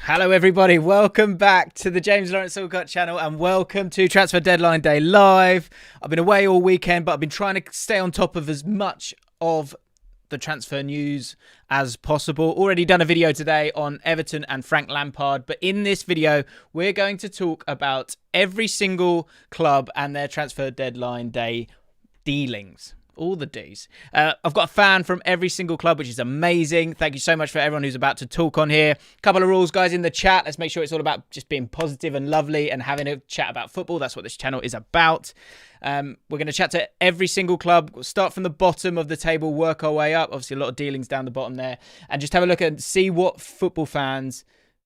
Hello everybody, welcome back to the James Lawrence Allcott channel and welcome to Transfer Deadline Day Live. I've been away all weekend, but I've been trying to stay on top of as much of the transfer news as possible. Already done a video today on Everton and Frank Lampard, but in this video we're going to talk about every single club and their Transfer Deadline Day dealings. All the D's. I've got a fan from every single club, which is amazing. Thank you so much for everyone who's about to talk on here. Couple of rules, guys, in the chat. Let's make sure it's all about just being positive and lovely and having a chat about football. That's what this channel is about. We're going to chat to every single club. We'll start from the bottom of the table, work our way up. Obviously, a lot of dealings down the bottom there. And just have a look and see what football fans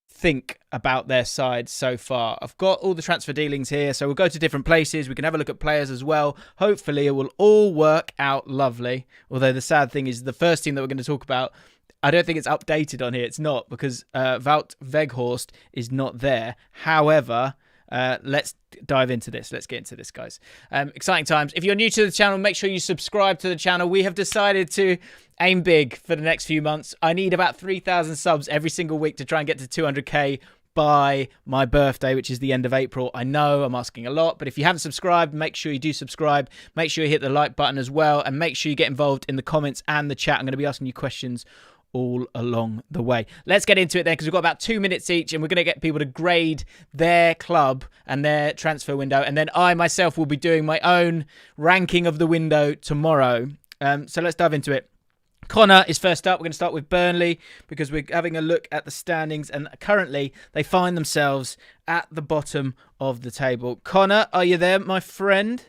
think about their side so far. I've got all the transfer dealings here, so we'll go to different places. We can have a look at players as well. Hopefully it will all work out lovely, although the sad thing is the first team that we're going to talk about, I don't think it's updated on here. It's not, because Wout Weghorst is not there. However, let's dive into this. Let's get into this, guys. Exciting times. If you're new to the channel, make sure you subscribe to the channel. We have decided to aim big for the next few months. I need about 3,000 subs every single week to try and get to 200k by my birthday, which is the end of April. I know I'm asking a lot, but if you haven't subscribed, make sure you do subscribe. Make sure you hit the like button as well, and make sure you get involved in the comments and the chat. I'm going to be asking you questions all along the way. Let's get into it then, because we've got about 2 minutes each, and we're going to get people to grade their club and their transfer window, and then I myself will be doing my own ranking of the window tomorrow. So let's dive into it. Connor is first up. We're going to start with Burnley because we're having a look at the standings, and currently they find themselves at the bottom of the table. Connor, are you there, my friend?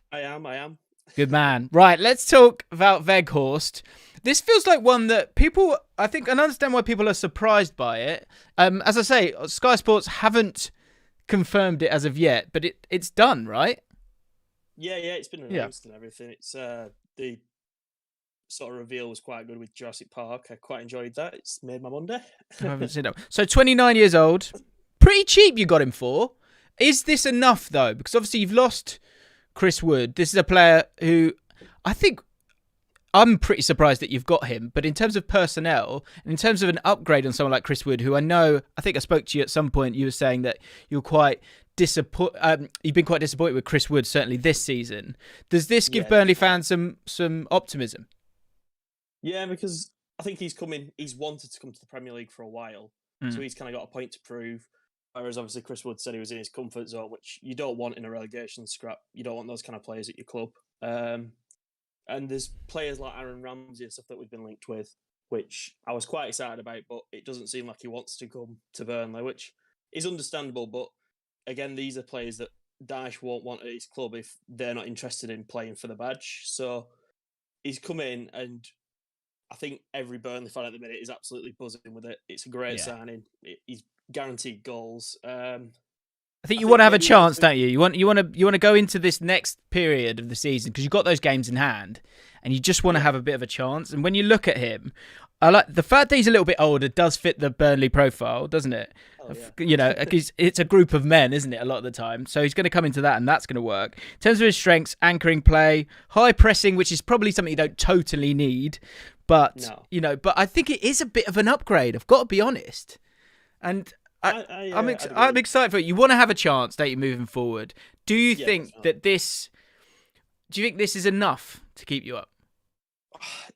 I am. Good man. Right, let's talk about Weghorst. This feels like one that people, I think, and I understand why people are surprised by it. As I say, Sky Sports haven't confirmed it as of yet, but it's done, right? Yeah, it's been announced and everything. It's the sort of reveal was quite good with Jurassic Park. I quite enjoyed that. It's made my Monday. I haven't seen it. So 29 years old. Pretty cheap you got him for. Is this enough, though? Because obviously you've lost Chris Wood. This is a player who I think I'm pretty surprised that you've got him. But in terms of personnel, and in terms of an upgrade on someone like Chris Wood, who I know, I think I spoke to you at some point, you were saying that you're quite you've been quite disappointed with Chris Wood, certainly this season. Does this give Burnley fans some optimism? Yeah, because I think he's wanted to come to the Premier League for a while. So he's kind of got a point to prove. Whereas obviously Chris Wood said he was in his comfort zone, which you don't want in a relegation scrap. You don't want those kind of players at your club. And there's players like Aaron Ramsey and stuff that we've been linked with, which I was quite excited about, but it doesn't seem like he wants to come to Burnley, which is understandable. But again, these are players that Dyche won't want at his club if they're not interested in playing for the badge. So he's come in, and I think every Burnley fan at the minute is absolutely buzzing with it. It's a great signing. He's guaranteed goals. I think you want to have a chance, don't you? You want to go into this next period of the season because you've got those games in hand, and you just want to have a bit of a chance. And when you look at him, I like the fact that he's a little bit older. Does fit the Burnley profile, doesn't it? Oh, yeah. You know, it's a group of men, isn't it? A lot of the time, so he's going to come into that, and that's going to work. In terms of his strengths, anchoring play, high pressing, which is probably something you don't totally need, but but I think it is a bit of an upgrade. I've got to be honest, and I'm excited for it. You want to have a chance, don't you, moving forward? Do you think that this? Do you think this is enough to keep you up?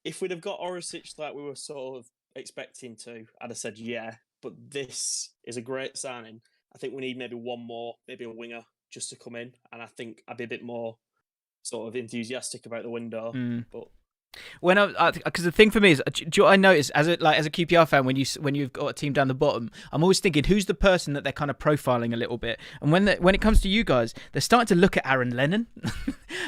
If we'd have got Orisic like we were sort of expecting to, I'd have said yeah. But this is a great signing. I think we need maybe one more, maybe a winger just to come in, and I think I'd be a bit more sort of enthusiastic about the window. But because the thing for me is, do you know what I notice as a QPR fan, when you've got a team down the bottom, I'm always thinking who's the person that they're kind of profiling a little bit. And when it comes to you guys, they're starting to look at Aaron Lennon,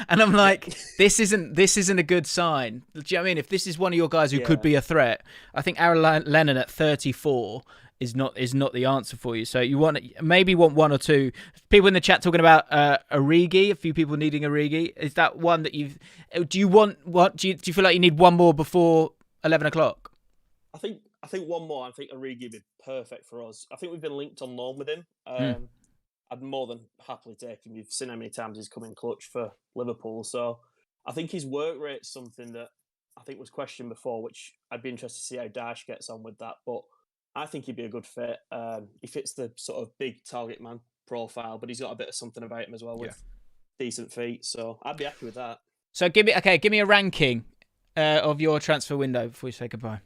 and I'm like, this isn't a good sign. Do you know what I mean? If this is one of your guys who could be a threat, I think Aaron Lennon at 34 is not the answer for you. So you want one or two people in the chat talking about Origi. A few people needing Origi. Is that one that you've? Do you feel like you need one more before 11 o'clock? I think one more. I think Origi would be perfect for us. I think we've been linked on loan with him. I'd more than happily take him. You've seen how many times he's come in clutch for Liverpool. So I think his work rate's something that I think was questioned before, which I'd be interested to see how Dyche gets on with that. But I think he'd be a good fit. He fits the sort of big target man profile, but he's got a bit of something about him as well with decent feet. So I'd be happy with that. So give me a ranking of your transfer window before we say goodbye.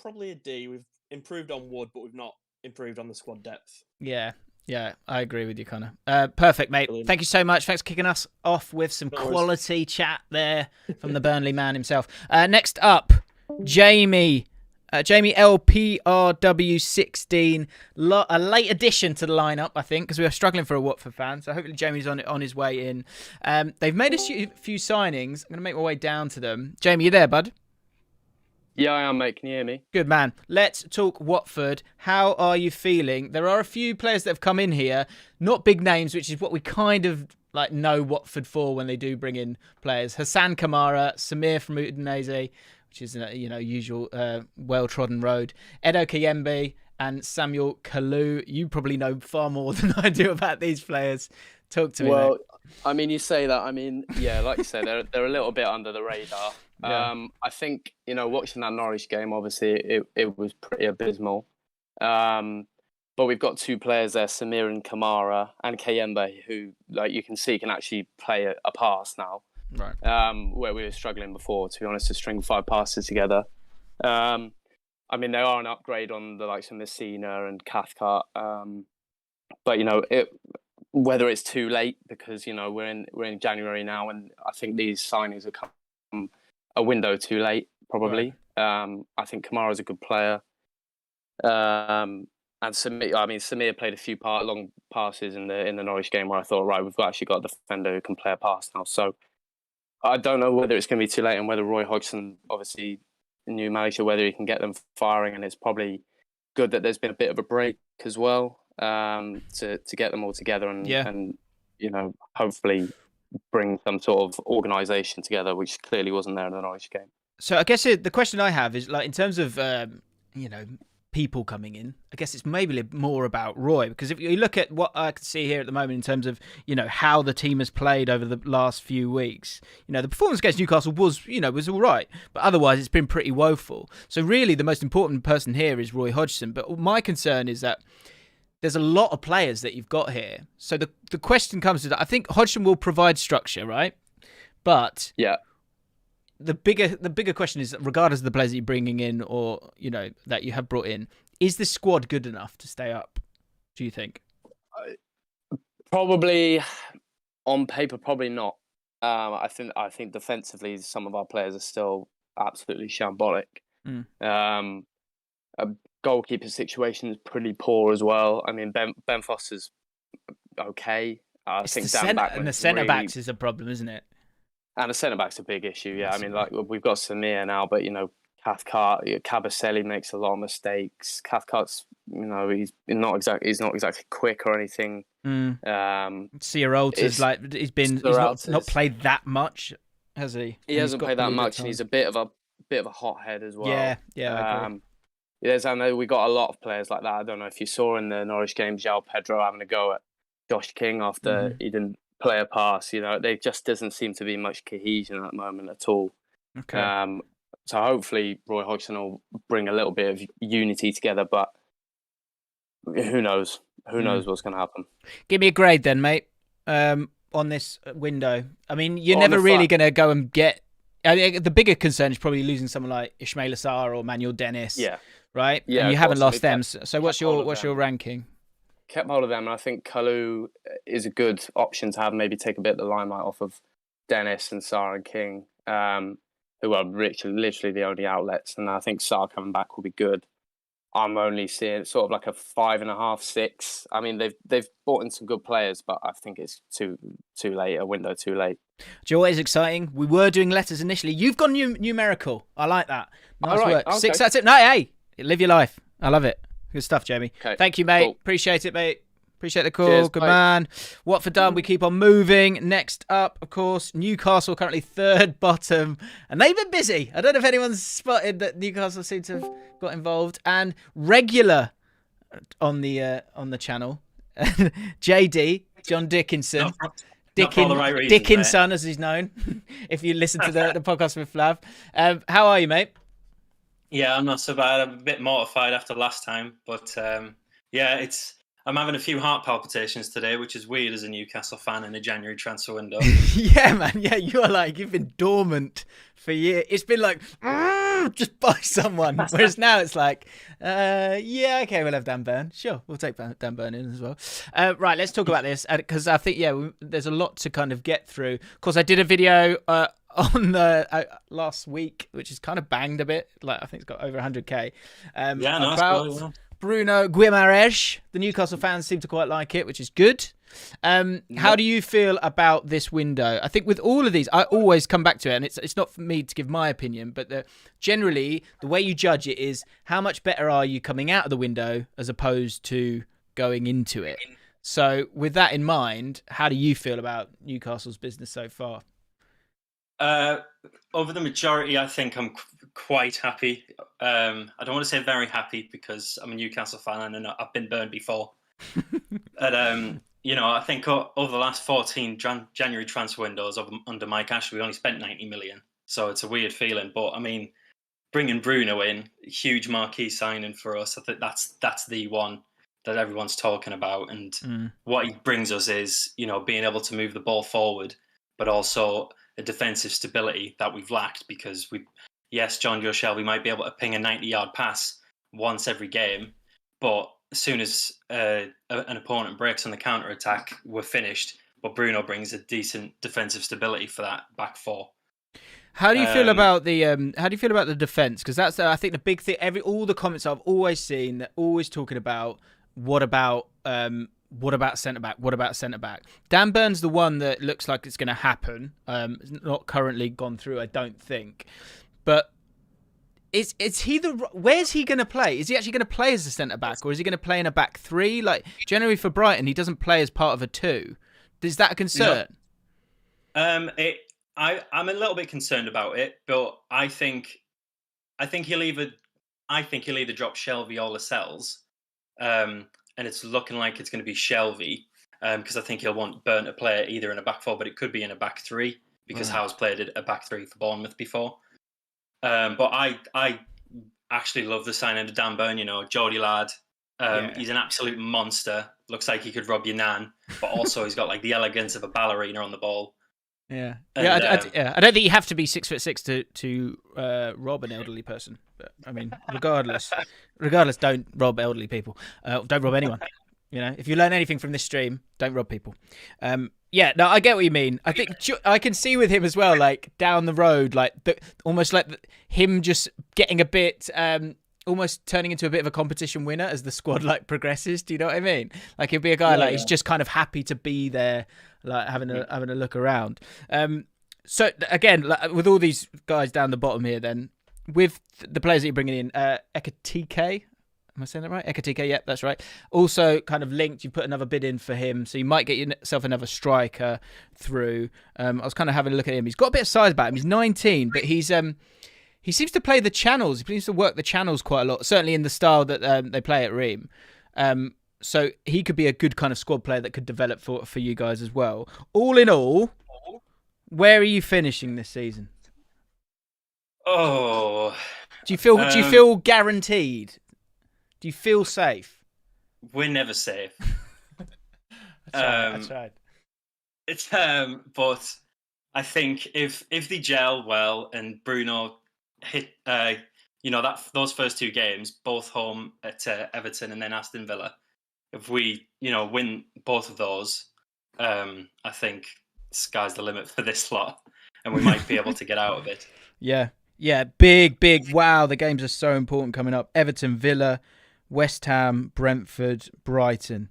Probably a D. We've improved on Wood, but we've not improved on the squad depth. Yeah, I agree with you, Connor. Perfect, mate. Brilliant. Thank you so much. Thanks for kicking us off with some quality chat there from the Burnley man himself. Next up, Jamie LPRW16, a late addition to the lineup, I think, because we were struggling for a Watford fan. So hopefully Jamie's on his way in. They've made a few signings. I'm going to make my way down to them. Jamie, you there, bud? Yeah, I am, mate. Can you hear me? Good, man. Let's talk Watford. How are you feeling? There are a few players that have come in here, not big names, which is what we kind of like know Watford for when they do bring in players. Hassan Kamara, Samir from Udinese, which is usual well-trodden road. Edo Kayembe and Samuel Kalou. You probably know far more than I do about these players. Talk to me. Well, mate. I mean, you say that. I mean, yeah, like you said, they're a little bit under the radar. Yeah. I think, watching that Norwich game, obviously it was pretty abysmal. But we've got two players there, Samir and Kamara, and Kayembe, who, like you can see, can actually play a pass now. Right. Where we were struggling before, to be honest, to string 5 passes together. I mean, they are an upgrade on the likes of Messina and Cathcart. But whether it's too late, because we're in January now, and I think these signings have come a window too late, probably. Right. I think Kamara's a good player. And Samir played a few long passes in the Norwich game where I thought, right, we've actually got a defender who can play a pass now. So I don't know whether it's going to be too late and whether Roy Hodgson, obviously the new manager, whether he can get them firing. And it's probably good that there's been a bit of a break as well, to get them all together and hopefully bring some sort of organisation together, which clearly wasn't there in the Norwich game. So I guess the question I have is, like, in terms of people coming in, I guess it's maybe more about Roy, because if you look at what I can see here at the moment in terms of how the team has played over the last few weeks, the performance against Newcastle was all right, but otherwise it's been pretty woeful. So really the most important person here is Roy Hodgson. But my concern is that there's a lot of players that you've got here. So the question comes to that. I think Hodgson will provide structure, right? But yeah, the bigger question is, regardless of the players that you're bringing in or that you have brought in, is the squad good enough to stay up? Do you think? Probably on paper, probably not. I think defensively, some of our players are still absolutely shambolic. Goalkeeper situation is pretty poor as well. I mean, Ben Foster's okay. I think the centre backs is a problem, isn't it? And the centre back's a big issue. Yeah, I mean, like we've got Samir now, but Cathcart, Kabasele makes a lot of mistakes. Cathcart's, he's not exactly quick or anything. Sierralta's he's not played that much, has he? He hasn't played that much, and he's a bit of a hothead as well. Yeah. I agree. Yes, I know we got a lot of players like that. I don't know if you saw in the Norwich game, João Pedro having a go at Josh King after he didn't play a pass. There just doesn't seem to be much cohesion at the moment at all. Okay. So hopefully Roy Hodgson will bring a little bit of unity together, but who knows? Who knows what's going to happen? Give me a grade then, mate, on this window. I mean, you're never really going to go and get... the bigger concern is probably losing someone like Ismail Assar or Manuel Dennis. Yeah. Right? Yeah, and you haven't lost them. So what's your ranking? Kept hold of them, and I think Kalou is a good option to have, maybe take a bit of the limelight off of Dennis and Sarr and King, who are literally the only outlets, and I think Sarr coming back will be good. I'm only seeing sort of like a 5.5, 6. I mean, they've brought in some good players, but I think it's too late, a window too late. Do you know what is exciting? We were doing letters initially. You've gone numerical. I like that. Nice work. Okay. 6, that's it. No, hey, live your life. I love it. Good stuff, Jamie. Okay. Thank you, mate. Cool. Appreciate it, mate. Appreciate the call. Cheers, good man. Watford done. We keep on moving. Next up, of course, Newcastle currently third bottom. And they've been busy. I don't know if anyone's spotted that Newcastle seem to have got involved. And regular on the channel, JD, John Dickinson. Dickinson, as he's known, if you listen to the podcast with Flav. How are you, mate? Yeah, I'm not so bad. I'm a bit mortified after last time, but yeah, I'm having a few heart palpitations today, which is weird as a Newcastle fan in a January transfer window. Yeah, man. Yeah, you've been dormant for years. It's been like, just buy someone. Whereas now it's like, yeah, okay, we'll have Dan Burn. Sure, we'll take Dan Burn in as well. Right, let's talk about this because I think, there's a lot to kind of get through. Of course, I did a video on the last week, which is kind of banged a bit. Like I think it's got over 100k. About Bruno Guimaraes. The Newcastle fans seem to quite like it, which is good. How do you feel about this window? I think with all of these, I always come back to it, and it's not for me to give my opinion, but generally the way you judge it is how much better are you coming out of the window as opposed to going into it. So with that in mind, how do you feel about Newcastle's business so far? Over the majority, I think I'm quite happy. I don't want to say very happy because I'm a Newcastle fan and I've been burned before. But I think over the last 14 January transfer windows under Mike Ashley, we only spent 90 million. So it's a weird feeling. But I mean, bringing Bruno in, huge marquee signing for us. I think that's the one that everyone's talking about. And what he brings us is, being able to move the ball forward, but also a defensive stability that we've lacked because John Joe Shelby might be able to ping a 90-yard pass once every game, but as soon as an opponent breaks on the counter-attack, we're finished. But Bruno brings a decent defensive stability for that back four. How do you feel about the defense? Because that's I think the big thing. All the comments I've always seen, they're always talking about what about centre back? What about centre back? Dan Burn's the one that looks like it's going to happen. It's not currently gone through, I don't think. But is he where's he going to play? Is he actually going to play as a centre back, or is he going to play in a back three? Like generally for Brighton, he doesn't play as part of a two. Is that a concern? I'm a little bit concerned about it, but I think he'll either drop Shelby or Lascelles. And it's looking like it's going to be Shelby because I think he'll want Burn to play either in a back four, but it could be in a back three because Howe's played a back three for Bournemouth before. But I actually love the signing of Dan Burn, Geordie lad. He's an absolute monster. Looks like he could rob your nan, but also he's got like the elegance of a ballerina on the ball. Yeah, I don't think you have to be 6'6" to rob an elderly person. But I mean, regardless, don't rob elderly people. Don't rob anyone. If you learn anything from this stream, don't rob people. I get what you mean. I think I can see with him as well, like down the road, like almost like him just getting a bit, almost turning into a bit of a competition winner as the squad like progresses. Do you know what I mean? Like he'll be a guy he's just kind of happy to be there, like having a look around. So again, like, with all these guys down the bottom here, then with the players that you're bringing in, Ekatike. Am I saying that right? Ekatike, yep, that's right. Also kind of linked, you put another bid in for him, so you might get yourself another striker through. I was kind of having a look at him. He's got a bit of size about him. He's 19, but he seems to play the channels. He seems to work the channels quite a lot, certainly in the style that they play at Ream. So he could be a good kind of squad player that could develop for you guys as well. All in all, where are you finishing this season? Oh, do you feel guaranteed? Do you feel safe? We're never safe. I tried. It's but I think if they gel well and Bruno hit those first two games, both home at Everton and then Aston Villa, if we win both of those, I think sky's the limit for this lot, and we might be able to get out of it. Yeah, big. Wow, the games are so important coming up. Everton, Villa, West Ham, Brentford, Brighton.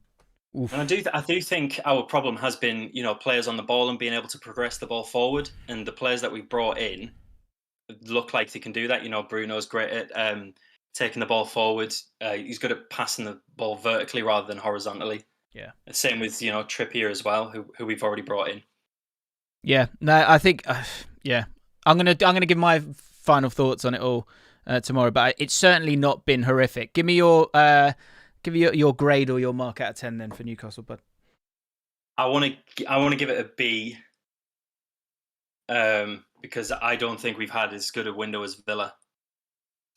Oof. And I do think our problem has been, players on the ball and being able to progress the ball forward. And the players that we've brought in look like they can do that. Bruno's great at taking the ball forward. He's good at passing the ball vertically rather than horizontally. Yeah. Same with, Trippier as well, who we've already brought in. Yeah. No, I think, I'm gonna give my final thoughts on it all tomorrow, but it's certainly not been horrific. Give me your grade or your mark out of 10 then for Newcastle, bud. I want to give it a B, because I don't think we've had as good a window as Villa.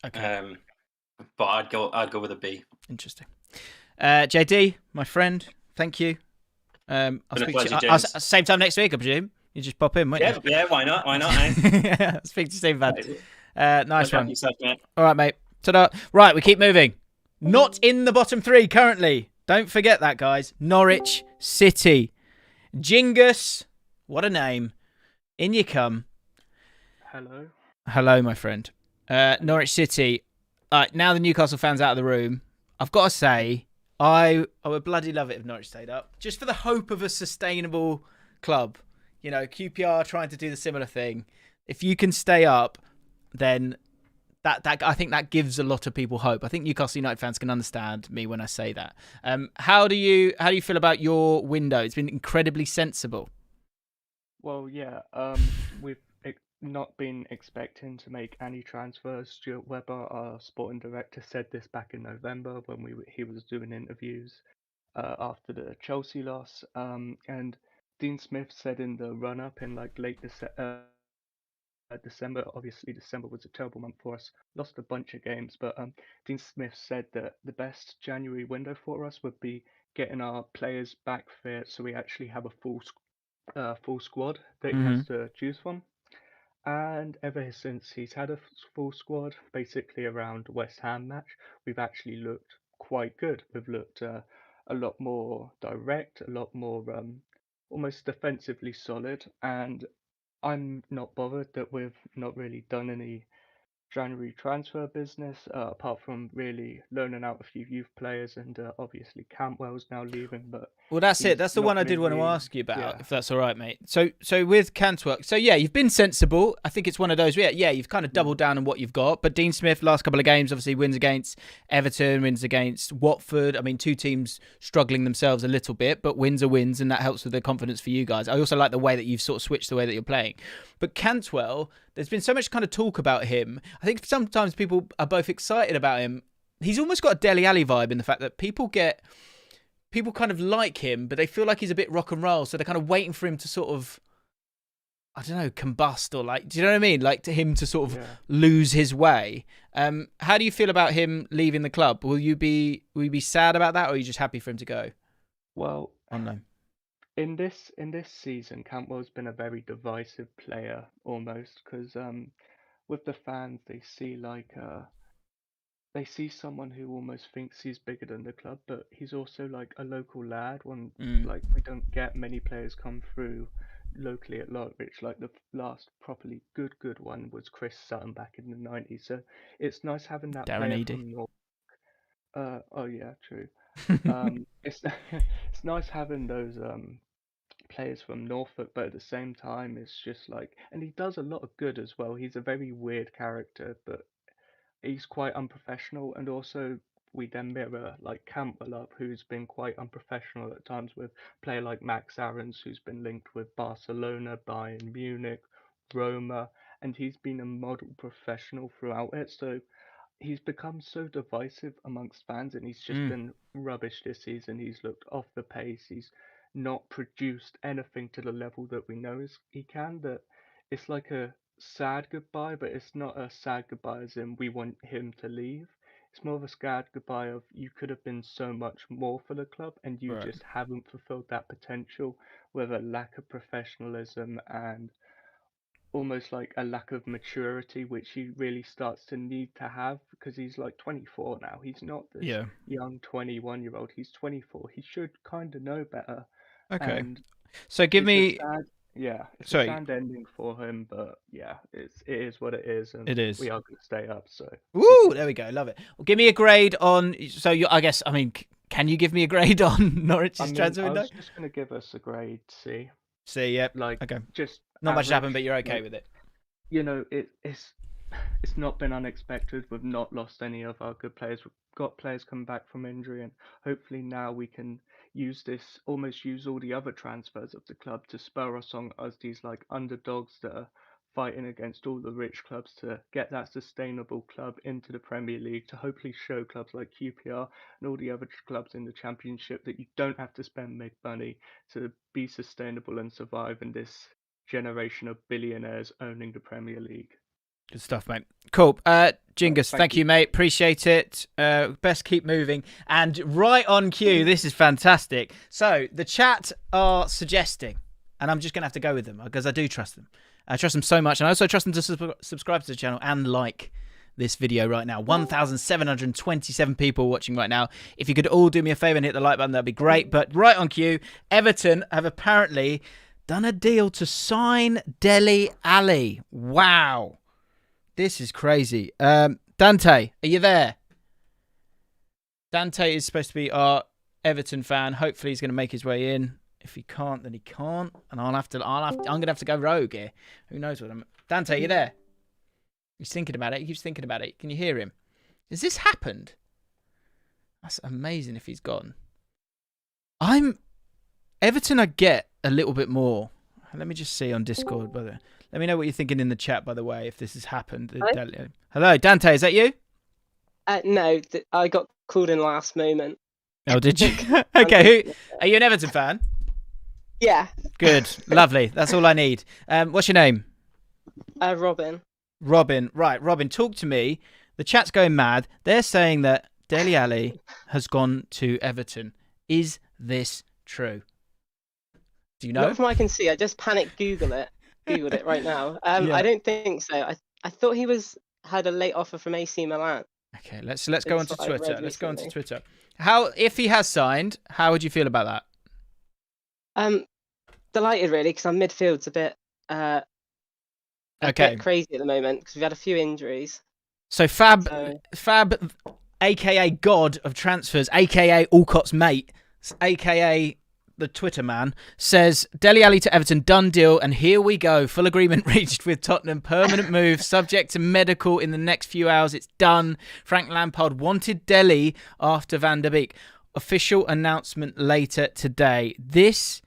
Okay. But I'd go with a B. Interesting. JD, my friend, thank you. I'll Been a speak pleasure, to you James. same time next week, I presume. You just pop in, won't you? Yeah, why not? Why not, eh? Yeah, I'll speak to you soon, man. Nice Look one. after yourself, mate. All right, mate. Ta-da. Right, we keep moving. Not in the bottom 3 currently. Don't forget that, guys. Norwich City. Jingus. What a name. In you come. Hello. Hello, my friend. Norwich City. Now the Newcastle fans out of the room. I've got to say, I would bloody love it if Norwich stayed up. Just for the hope of a sustainable club. You know, QPR trying to do the similar thing. If you can stay up, then that I think that gives a lot of people hope. I think Newcastle United fans can understand me when I say that. How do you feel about your window? It's been incredibly sensible. Well, yeah. We've not been expecting to make any transfers. Stuart Webber, our sporting director, said this back in November when he was doing interviews after the Chelsea loss. And Dean Smith said in the run-up in like late December. Obviously, December was a terrible month for us. Lost a bunch of games, but Dean Smith said that the best January window for us would be getting our players back fit, so we actually have a full squad that he has to choose from. And ever since he's had a full squad, basically around West Ham match, we've actually looked quite good. We've looked a lot more direct, a lot more almost defensively solid, and I'm not bothered that we've not really done any January transfer business, apart from really loaning out a few youth players, and obviously Campbell's now leaving. But Well, that's it. he's That's the not one I been did want to really, ask you about, yeah, if that's all right, mate. So with Cantwell, so yeah, you've been sensible. I think it's one of those, yeah, you've kind of doubled down on what you've got. But Dean Smith, last couple of games, obviously wins against Everton, wins against Watford. I mean, two teams struggling themselves a little bit, but wins are wins, and that helps with the confidence for you guys. I also like the way that you've sort of switched the way that you're playing. But Cantwell, there's been so much kind of talk about him. I think sometimes people are both excited about him. He's almost got a Dele Alli vibe in the fact that people kind of like him, but they feel like he's a bit rock and roll. So they're kind of waiting for him to sort of, I don't know, combust or like, do you know what I mean? Like to him to sort of lose his way. How do you feel about him leaving the club? Will you be sad about that, or are you just happy for him to go? Well, no. In this season, Campbell's been a very divisive player almost, because with the fans they see someone who almost thinks he's bigger than the club, but he's also like a local lad. Like we don't get many players come through locally at Norwich. Like the last properly good one was Chris Sutton back in the '90s. So it's nice having that Darren player Eady. from North. Oh yeah, true. It's it's nice having those players from Norfolk, but at the same time, it's just like, and he does a lot of good as well. He's a very weird character, but he's quite unprofessional, and also we then mirror like Campbell up, who's been quite unprofessional at times with a player like Max Aarons, who's been linked with Barcelona, Bayern Munich, Roma, and he's been a model professional throughout it. So he's become so divisive amongst fans, and he's just been rubbish this season. He's looked off the pace. He's not produced anything to the level that we know he can. That it's like a sad goodbye, but it's not a sad goodbye as in we want him to leave. It's more of a sad goodbye of you could have been so much more for the club, and you Right. just haven't fulfilled that potential with a lack of professionalism and almost like a lack of maturity, which he really starts to need to have because he's like 24 now. He's not this young 21-year-old. He's 24. He should kind of know better. Okay. And So give me. it's a sad ending for him, but yeah, it is what it is, and It is. we are going to stay up. So. Woo! There we go. Love it. Well, give me a grade on. So can you give me a grade on Norwich's transfer window? I was just going to give us a grade C. C. Yep. Like okay. Just not much average, happened, but you're okay with it. You know, it's not been unexpected. We've not lost any of our good players. We've got players come back from injury, and hopefully now we can use all the other transfers of the club to spur us on as these like underdogs that are fighting against all the rich clubs to get that sustainable club into the Premier League, to hopefully show clubs like QPR and all the other clubs in the Championship that you don't have to spend big money to be sustainable and survive in this generation of billionaires owning the Premier League. Good stuff, mate. Cool. Jingus, thank you, mate. Appreciate it. Best keep moving. And right on cue, this is fantastic. So the chat are suggesting, and I'm just going to have to go with them because I do trust them. I trust them so much. And I also trust them to subscribe to the channel and like this video right now. 1,727 people watching right now. If you could all do me a favour and hit the like button, that'd be great. But right on cue, Everton have apparently done a deal to sign Dele Alli. Wow. This is crazy. Dante, are you there? Dante is supposed to be our Everton fan. Hopefully he's going to make his way in. If he can't, then he can't. And I'm going to have to go rogue here. Who knows what I'm... Dante, are you there? He's thinking about it. He keeps thinking about it. Can you hear him? Has this happened? That's amazing if he's gone. Everton, I get a little bit more. Let me just see on Discord, brother. Let me know what you're thinking in the chat, by the way, if this has happened. Hello, Dante, is that you? No, I got called in last moment. Oh, did you? Okay, are you an Everton fan? Yeah. Good, lovely. That's all I need. What's your name? Robin. Robin, right. Robin, talk to me. The chat's going mad. They're saying that Dele Alli has gone to Everton. Is this true? Do you know? Not from what I can see. I just panicked Googled it right now. Yeah. I don't think so. I thought he had a late offer from AC Milan. Okay, let's go onto Twitter. Let's go onto Twitter. If he has signed, how would you feel about that? Delighted really, because our midfield's a bit bit crazy at the moment because we've had a few injuries. So Fab, aka God of transfers, aka Allcott's mate, aka the Twitter man, says Dele Alli to Everton, done deal, and here we go. Full agreement reached with Tottenham. Permanent move, subject to medical in the next few hours. It's done. Frank Lampard wanted Dele after Van der Beek. Official announcement later today. This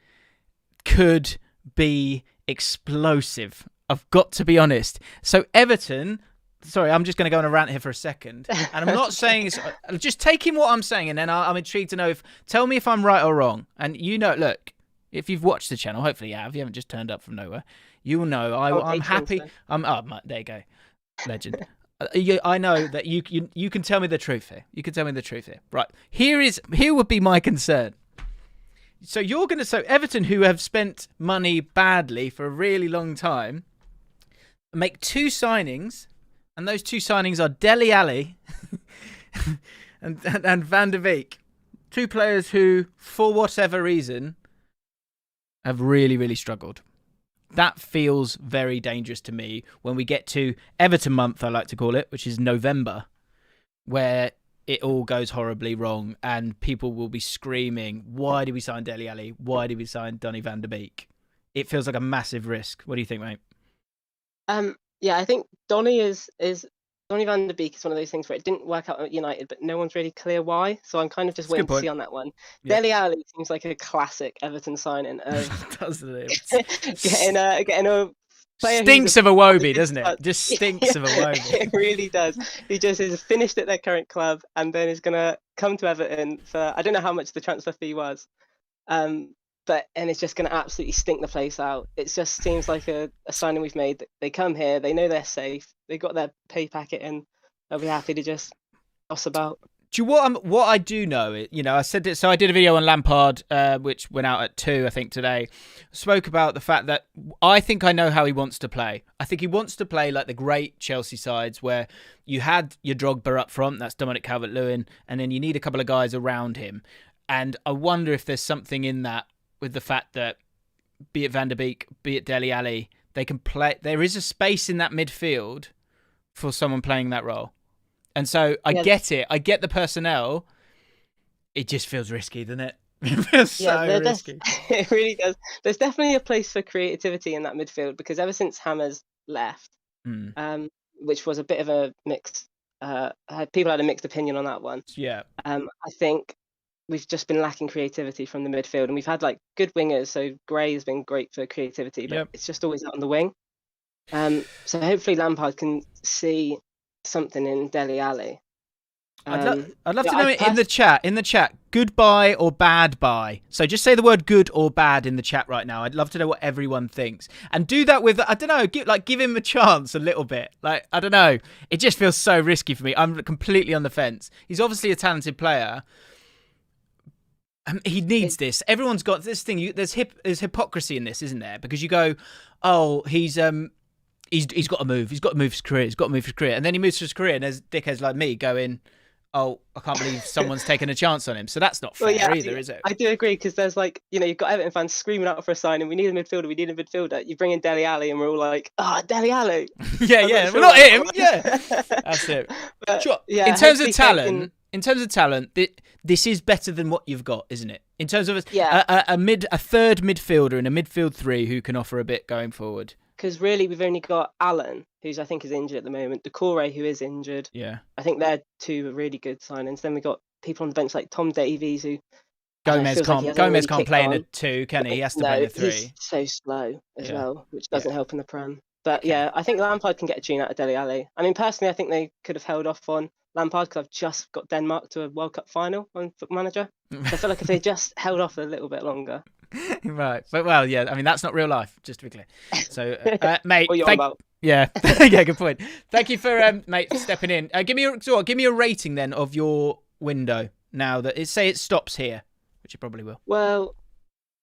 could be explosive. I've got to be honest. So Everton... Sorry, I'm just going to go on a rant here for a second. And I'm not saying... just taking what I'm saying, and then I'm intrigued to know if... Tell me if I'm right or wrong. And you know, look, if you've watched the channel, hopefully you have. You haven't just turned up from nowhere. You will know. I'm happy. There you go. Legend. I know that you can tell me the truth here. You can tell me the truth here. Right. Here would be my concern. So you're going to... So Everton, who have spent money badly for a really long time, make two signings... And those two signings are Dele Alli and Van der Beek. Two players who, for whatever reason, have really, really struggled. That feels very dangerous to me when we get to Everton month, I like to call it, which is November, where it all goes horribly wrong and people will be screaming, why did we sign Dele Alli? Why did we sign Donny Van der Beek? It feels like a massive risk. What do you think, mate? Yeah, I think Donny Van der Beek is one of those things where it didn't work out at United, but no one's really clear why. So I'm kind of just waiting to see on that one. Yeah. Dele Alli seems like a classic Everton signing of doesn't it? getting a player stinks of a Wobie, doesn't it? Just stinks of a Wobie. It really does. He just is finished at their current club and then is gonna come to Everton for I don't know how much the transfer fee was. And it's just going to absolutely stink the place out. It just seems like a signing we've made. They come here, they know they're safe, they got their pay packet, and they'll be happy to just toss about. Do you what I do know? I said it. So I did a video on Lampard, which went out at 2, I think, today. Spoke about the fact that I think I know how he wants to play. I think he wants to play like the great Chelsea sides, where you had your Drogba up front, that's Dominic Calvert-Lewin, and then you need a couple of guys around him. And I wonder if there's something in that. With the fact that, be it Van der Beek, be it Dele Alli, they can play. There is a space in that midfield for someone playing that role, and so I get it. I get the personnel. It just feels risky, doesn't it? It feels so risky. It really does. There's definitely a place for creativity in that midfield because ever since Hammers left, which was a bit of a mixed. People had a mixed opinion on that one. Yeah. I think. We've just been lacking creativity from the midfield, and we've had like good wingers. So Gray has been great for creativity, but it's just always out on the wing. So hopefully Lampard can see something in Dele Alli. I'd love to yeah, know it in the chat. In the chat, goodbye or bad bye. So just say the word good or bad in the chat right now. I'd love to know what everyone thinks, and do that with, I don't know, give him a chance a little bit. Like, I don't know, it just feels so risky for me. I'm completely on the fence. He's obviously a talented player. He needs this. Everyone's got this thing. There's hypocrisy in this, isn't there? Because you go, oh, he's got to move. He's got to move his career. He's got to move his career, and then he moves his career, and there's dickheads like me going, oh, I can't believe someone's taken a chance on him. So that's not fair either, is it? I do agree, because there's like, you've got Everton fans screaming out for a signing. We need a midfielder. We need a midfielder. You bring in Dele Alli, and we're all like, Dele Alli. Yeah, we're not him. Yeah, that's it. But, sure. Yeah, in terms of talent, this is better than what you've got, isn't it? In terms of a third midfielder and a midfield three who can offer a bit going forward. Because really, we've only got Allen, who's I think is injured at the moment. Decore, who is injured. Yeah. I think they're two really good signings. Then we got people on the bench like Tom Davies, who Gomez can't play in a 2, can he? He has to play in a 3. He's so slow as well, which doesn't help in the Prem. But yeah, I think Lampard can get a tune out of Dele Alli. I mean, personally, I think they could have held off on Lampard, because I've just got Denmark to a World Cup final on Football Manager. So I feel like if they just held off a little bit longer. Right. But, well, yeah, I mean, that's not real life, just to be clear. So, mate, yeah, good point. Thank you for, mate, stepping in. Give me a rating then of your window now that it stops here, which it probably will. Well,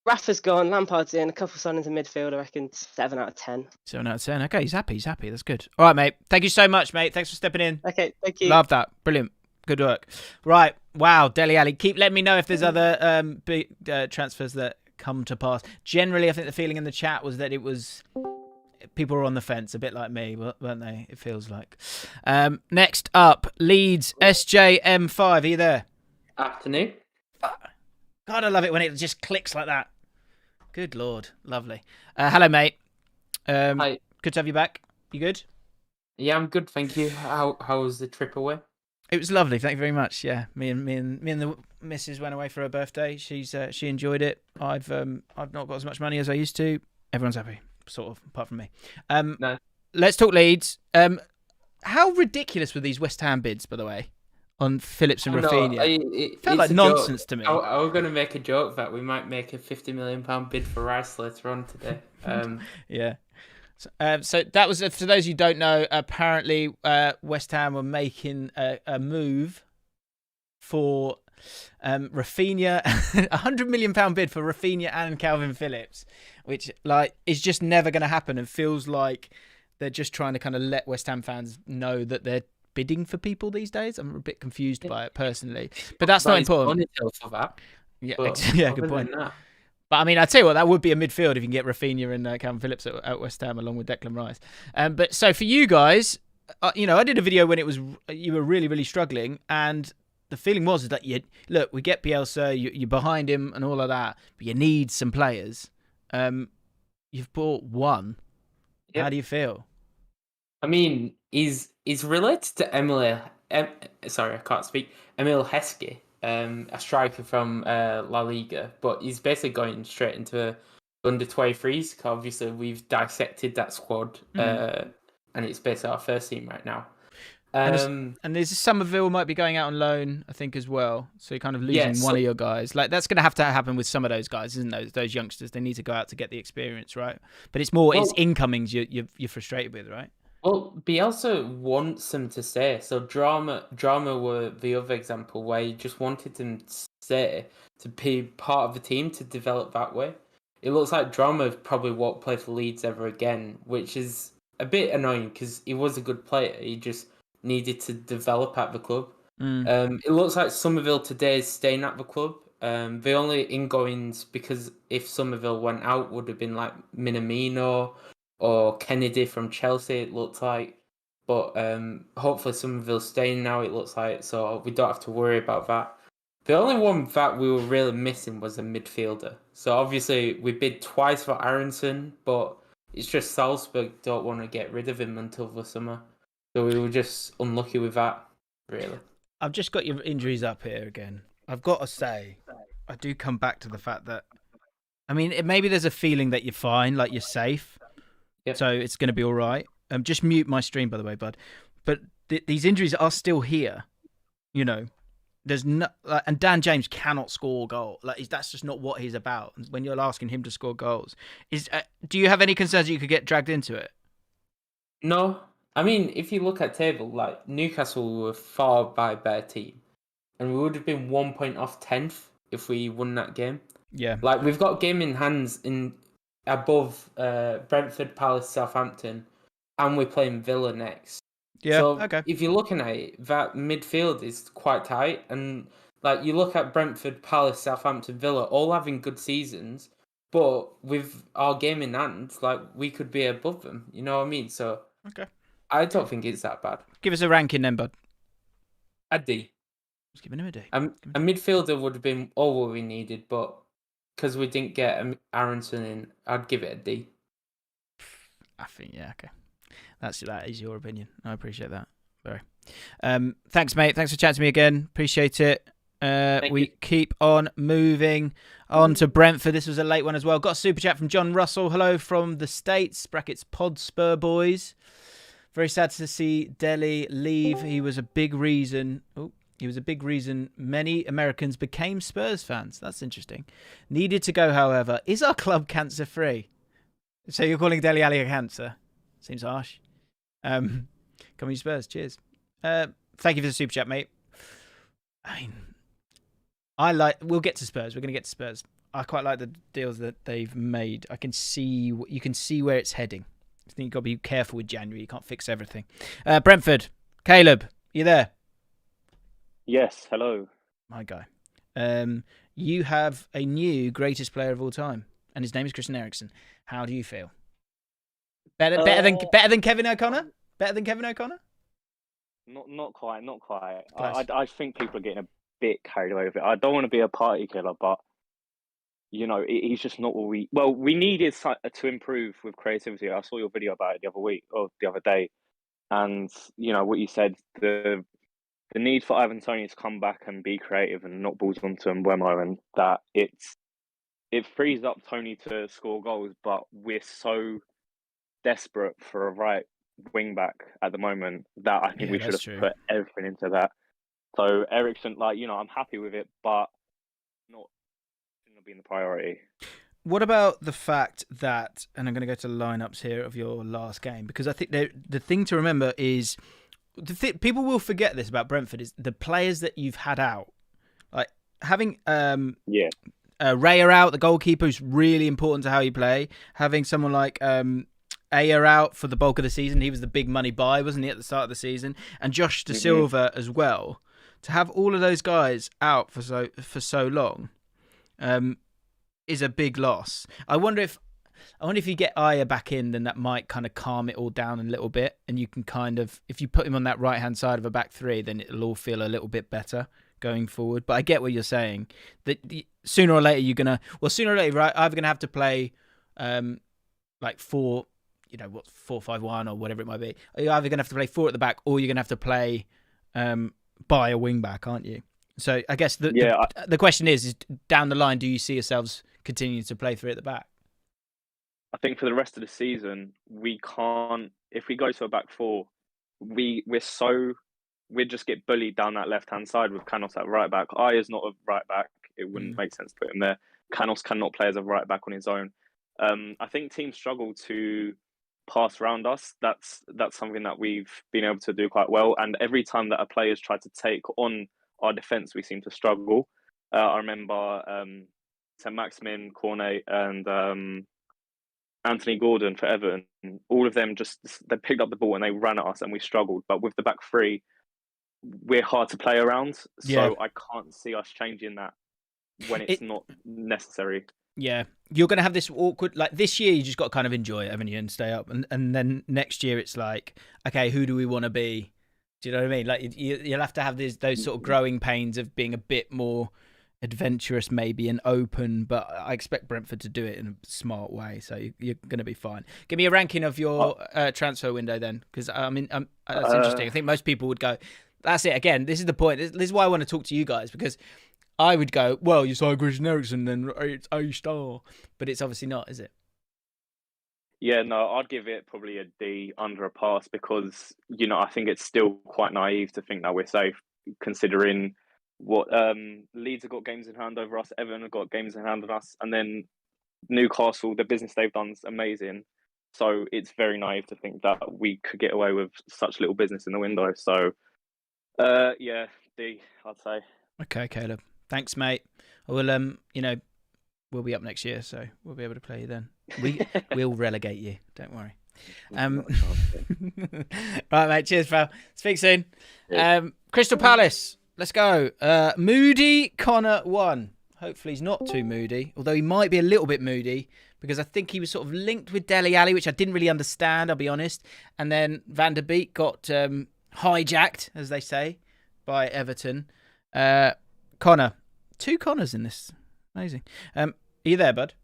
Rafa's gone, Lampard's in, a couple of signings in midfield, I reckon 7 out of 10. 7 out of 10. Okay, he's happy. That's good. All right, mate. Thank you so much, mate. Thanks for stepping in. Okay, thank you. Love that. Brilliant. Good work. Right. Wow, Dele Alli. Keep letting me know if there's other big transfers that come to pass. Generally, I think the feeling in the chat was that it was people were on the fence, a bit like me, weren't they? It feels like. Next up, Leeds SJM5. Are you there? Afternoon. God, I love it when it just clicks like that. Good Lord. Lovely. Hello, mate. Hi. Good to have you back. You good? Yeah, I'm good, thank you. How was the trip away? It was lovely. Thank you very much. Yeah, me and the missus went away for her birthday. She enjoyed it. I've not got as much money as I used to. Everyone's happy, sort of, apart from me. No. Let's talk Leeds. How ridiculous were these West Ham bids, by the way, on Phillips and Rafinha? It felt like nonsense to me. I was going to make a joke that we might make a £50 million bid for Rice later on today. Yeah. So that was, for those who don't know, apparently West Ham were making a move for Rafinha, £100 million bid for Rafinha and Calvin Phillips, which is just never going to happen, and feels like they're just trying to kind of let West Ham fans know that they're bidding for people these days. I'm a bit confused by it personally, but that's not important. For that. Yeah, good point. But I mean, I tell you what, that would be a midfield if you can get Rafinha and Calvin Phillips at West Ham along with Declan Rice. But so for you guys, I did a video when you were really, really struggling, and the feeling was that we get Bielsa, you're behind him and all of that, but you need some players. You've bought one. Yep. How do you feel? I mean, he's related to Emil Heskey. A striker from La Liga, but he's basically going straight into under 23s. Obviously, we've dissected that squad, and it's basically our first team right now. And there's Somerville might be going out on loan, I think, as well. So you're kind of losing one of your guys. Like, that's going to have to happen with some of those guys, isn't it? Those youngsters, they need to go out to get the experience, right? But it's it's incomings you're frustrated with, right? Well, Bielsa wants them to stay. So Drama were the other example where he just wanted them to stay, to be part of the team, to develop that way. It looks like Drama probably won't play for Leeds ever again, which is a bit annoying because he was a good player. He just needed to develop at the club. It looks like Somerville today is staying at the club. The only ingoings, because if Somerville went out, would have been like Minamino or Kennedy from Chelsea, it looked like. But hopefully Somerville's staying now, it looks like, so we don't have to worry about that. The only one that we were really missing was a midfielder. So obviously we bid twice for Aronson, but it's just Salzburg don't want to get rid of him until the summer. So we were just unlucky with that, really. I've just got your injuries up here again. I've got to say, I do come back to the fact that, I mean, maybe there's a feeling that you're fine, like you're safe. Yep. So it's going to be all right. Just mute my stream, by the way, bud. But these injuries are still here. You know, there's no, and Dan James cannot score goal. Like that's just not what he's about. When you're asking him to score goals, do you have any concerns that you could get dragged into it? No, I mean, if you look at table, like Newcastle were far by better team, and we would have been 1 point off 10th if we won that game. Yeah, like we've got game in hands in above Brentford, Palace, Southampton, and we're playing Villa next. Yeah, so okay. If you're looking at it, that midfield is quite tight, and like you look at Brentford, Palace, Southampton, Villa, all having good seasons, but with our game in hand, like we could be above them. You know what I mean? So okay, I don't think it's that bad. Give us a ranking then, bud. A D. Just giving him a D. A midfielder would have been all we needed, but because we didn't get Aronson in, I'd give it a D. I think, yeah, okay. That is your opinion. I appreciate that. Very. Thanks, mate. Thanks for chatting to me again. Appreciate it. We keep on moving on to Brentford. This was a late one as well. Got a super chat from John Russell. Hello from the States. Brackets Pod Spur boys. Very sad to see Dele leave. He was a big reason. Many Americans became Spurs fans. That's interesting. Needed to go, however. Is our club cancer free? So you're calling Dele Alli a cancer? Seems harsh. Come on, Spurs. Cheers. Thank you for the super chat, mate. I mean, we'll get to Spurs. We're going to get to Spurs. I quite like the deals that they've made. You can see where it's heading. I think you've got to be careful with January. You can't fix everything. Brentford. Caleb, you there? Yes, hello. My guy. You have a new greatest player of all time, and his name is Christian Eriksen. How do you feel? Better than Kevin O'Connor? Better than Kevin O'Connor? Not quite. I think people are getting a bit carried away with it. I don't want to be a party killer, but he's just not what we needed to improve with creativity. I saw your video about it the other day, and what you said, the need for Ivan Toney to come back and be creative and knock balls onto Mbeumo, and that it frees up Tony to score goals, but we're so desperate for a right wing back at the moment that I think we should have put everything into that. So Eriksen, I'm happy with it, but not being the priority. What about the fact that, and I'm going to go to the lineups here of your last game, because I think the thing to remember is, people will forget this about Brentford, is the players that you've had out. Like having Raya out, the goalkeeper, who's really important to how you play. Having someone like Aya out for the bulk of the season. He was the big money buy, wasn't he, at the start of the season? And Josh Da Silva as well. To have all of those guys out for so long is a big loss. I wonder if you get Aya back in, then that might kind of calm it all down a little bit, and you can kind of, if you put him on that right hand side of a back three, then it'll all feel a little bit better going forward. But I get what you're saying, that sooner or later right, either gonna have to play like 4-5-1 or whatever it might be. You're either going to have to play 4 at the back, or you're going to have to play by a wing back, aren't you? So I guess the question is down the line, do you see yourselves continuing to play 3 at the back? I think for the rest of the season, we can't. If we go to a back 4, we'd just get bullied down that left hand side with Canos at right back. Aya's not a right back. It wouldn't make sense to put him there. Canos cannot play as a right back on his own. I think teams struggle to pass around us. That's something that we've been able to do quite well. And every time that a player's tried to take on our defence, we seem to struggle. I remember Saint-Maximin, Cornet, and Anthony Gordon for Everton. All of them they picked up the ball and they ran at us, and we struggled. But with the back 3, we're hard to play around. So I can't see us changing that when it's not necessary. Yeah, you're going to have this awkward, like this year you just got to kind of enjoy it, haven't you, and stay up. And then next year it's like, okay, who do we want to be? Do you know what I mean? Like you'll have to have those sort of growing pains of being a bit more adventurous maybe and open, but I expect Brentford to do it in a smart way, so you're going to be fine. Give me a ranking of your transfer window then, because that's interesting. I think most people would go, that's it, again, this is the point. This is why I want to talk to you guys, because I would go, well, you saw Christian Eriksen, then it's A-star. But it's obviously not, is it? Yeah, no, I'd give it probably a D under a pass, because, I think it's still quite naive to think that we're safe. considering what Leeds have got games in hand over us, Everton have got games in hand on us, and then Newcastle, the business they've done is amazing. So it's very naive to think that we could get away with such little business in the window. So, yeah, D, I'd say. Okay, Caleb. Thanks, mate. I will, we'll be up next year, so we'll be able to play you then. We'll relegate you. Don't worry. Right, mate. Cheers, pal. Speak soon. Crystal Palace. Let's go. Moody Connor 1. Hopefully he's not too moody, although he might be a little bit moody because I think he was sort of linked with Dele Alli, which I didn't really understand, I'll be honest. And then Van der Beek got hijacked, as they say, by Everton. Connor. 2 Connors in this. Amazing. Are you there, bud?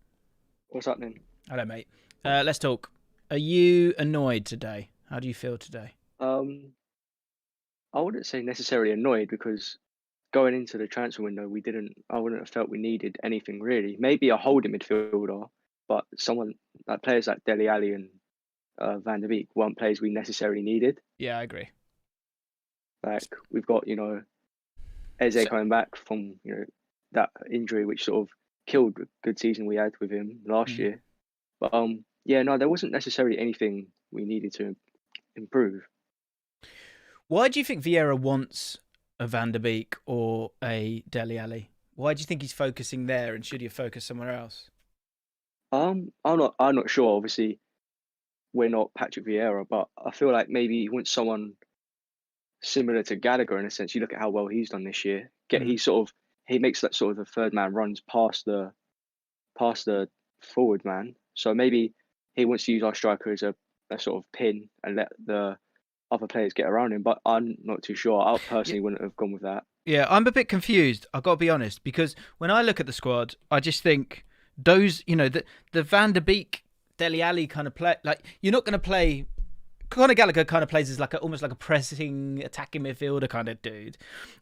What's happening? Hello, mate. Let's talk. Are you annoyed today? How do you feel today? I wouldn't say necessarily annoyed because going into the transfer window, I wouldn't have felt we needed anything really. Maybe a holding midfielder, but players like Dele Alli and Van der Beek weren't players we necessarily needed. Yeah, I agree. Like we've got, Eze coming back from, that injury, which sort of killed the good season we had with him last year. But there wasn't necessarily anything we needed to improve. Why do you think Vieira wants a Van der Beek or a Dele Alli? Why do you think he's focusing there, and should he have focused somewhere else? I'm not sure. Obviously, we're not Patrick Vieira, but I feel like maybe he wants someone similar to Gallagher in a sense. You look at how well he's done this year. He makes that sort of the third man runs past the forward man. So maybe he wants to use our striker as a sort of pin and let the other players get around him, but I'm not too sure. I personally wouldn't have gone with that. Yeah, I'm a bit confused, I've got to be honest, because when I look at the squad, I just think those, the Van der Beek, Dele Alli kind of play, like, you're not going to play. Conor Gallagher kind of plays as almost like a pressing, attacking midfielder kind of dude,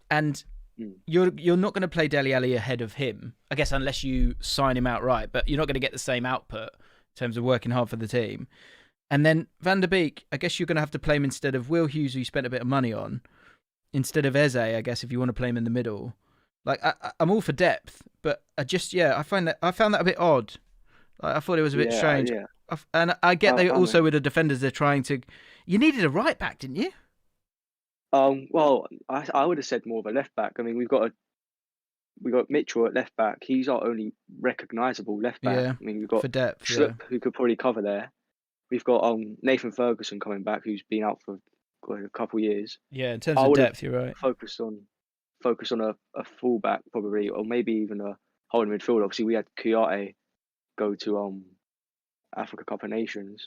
and you're not going to play Dele Alli ahead of him, I guess, unless you sign him outright. But you're not going to get the same output in terms of working hard for the team. And then Van der Beek, I guess you're going to have to play him instead of Will Hughes, who you spent a bit of money on, instead of Eze, I guess, if you want to play him in the middle. Like, I'm all for depth, but I found that a bit odd. Like, I thought it was a bit strange. Yeah. And I get they also with the defenders, they're trying to. You needed a right back, didn't you? Well, I would have said more of a left back. I mean, we got Mitchell at left back. He's our only recognisable left back. Yeah, I mean, we've got for depth, Schlupp, who could probably cover there. We've got Nathan Ferguson coming back, who's been out for a couple of years. Yeah, in terms of depth, you're right. Focus on a fullback probably, or maybe even a holding midfield. Obviously, we had Kouyaté go to Africa Cup of Nations.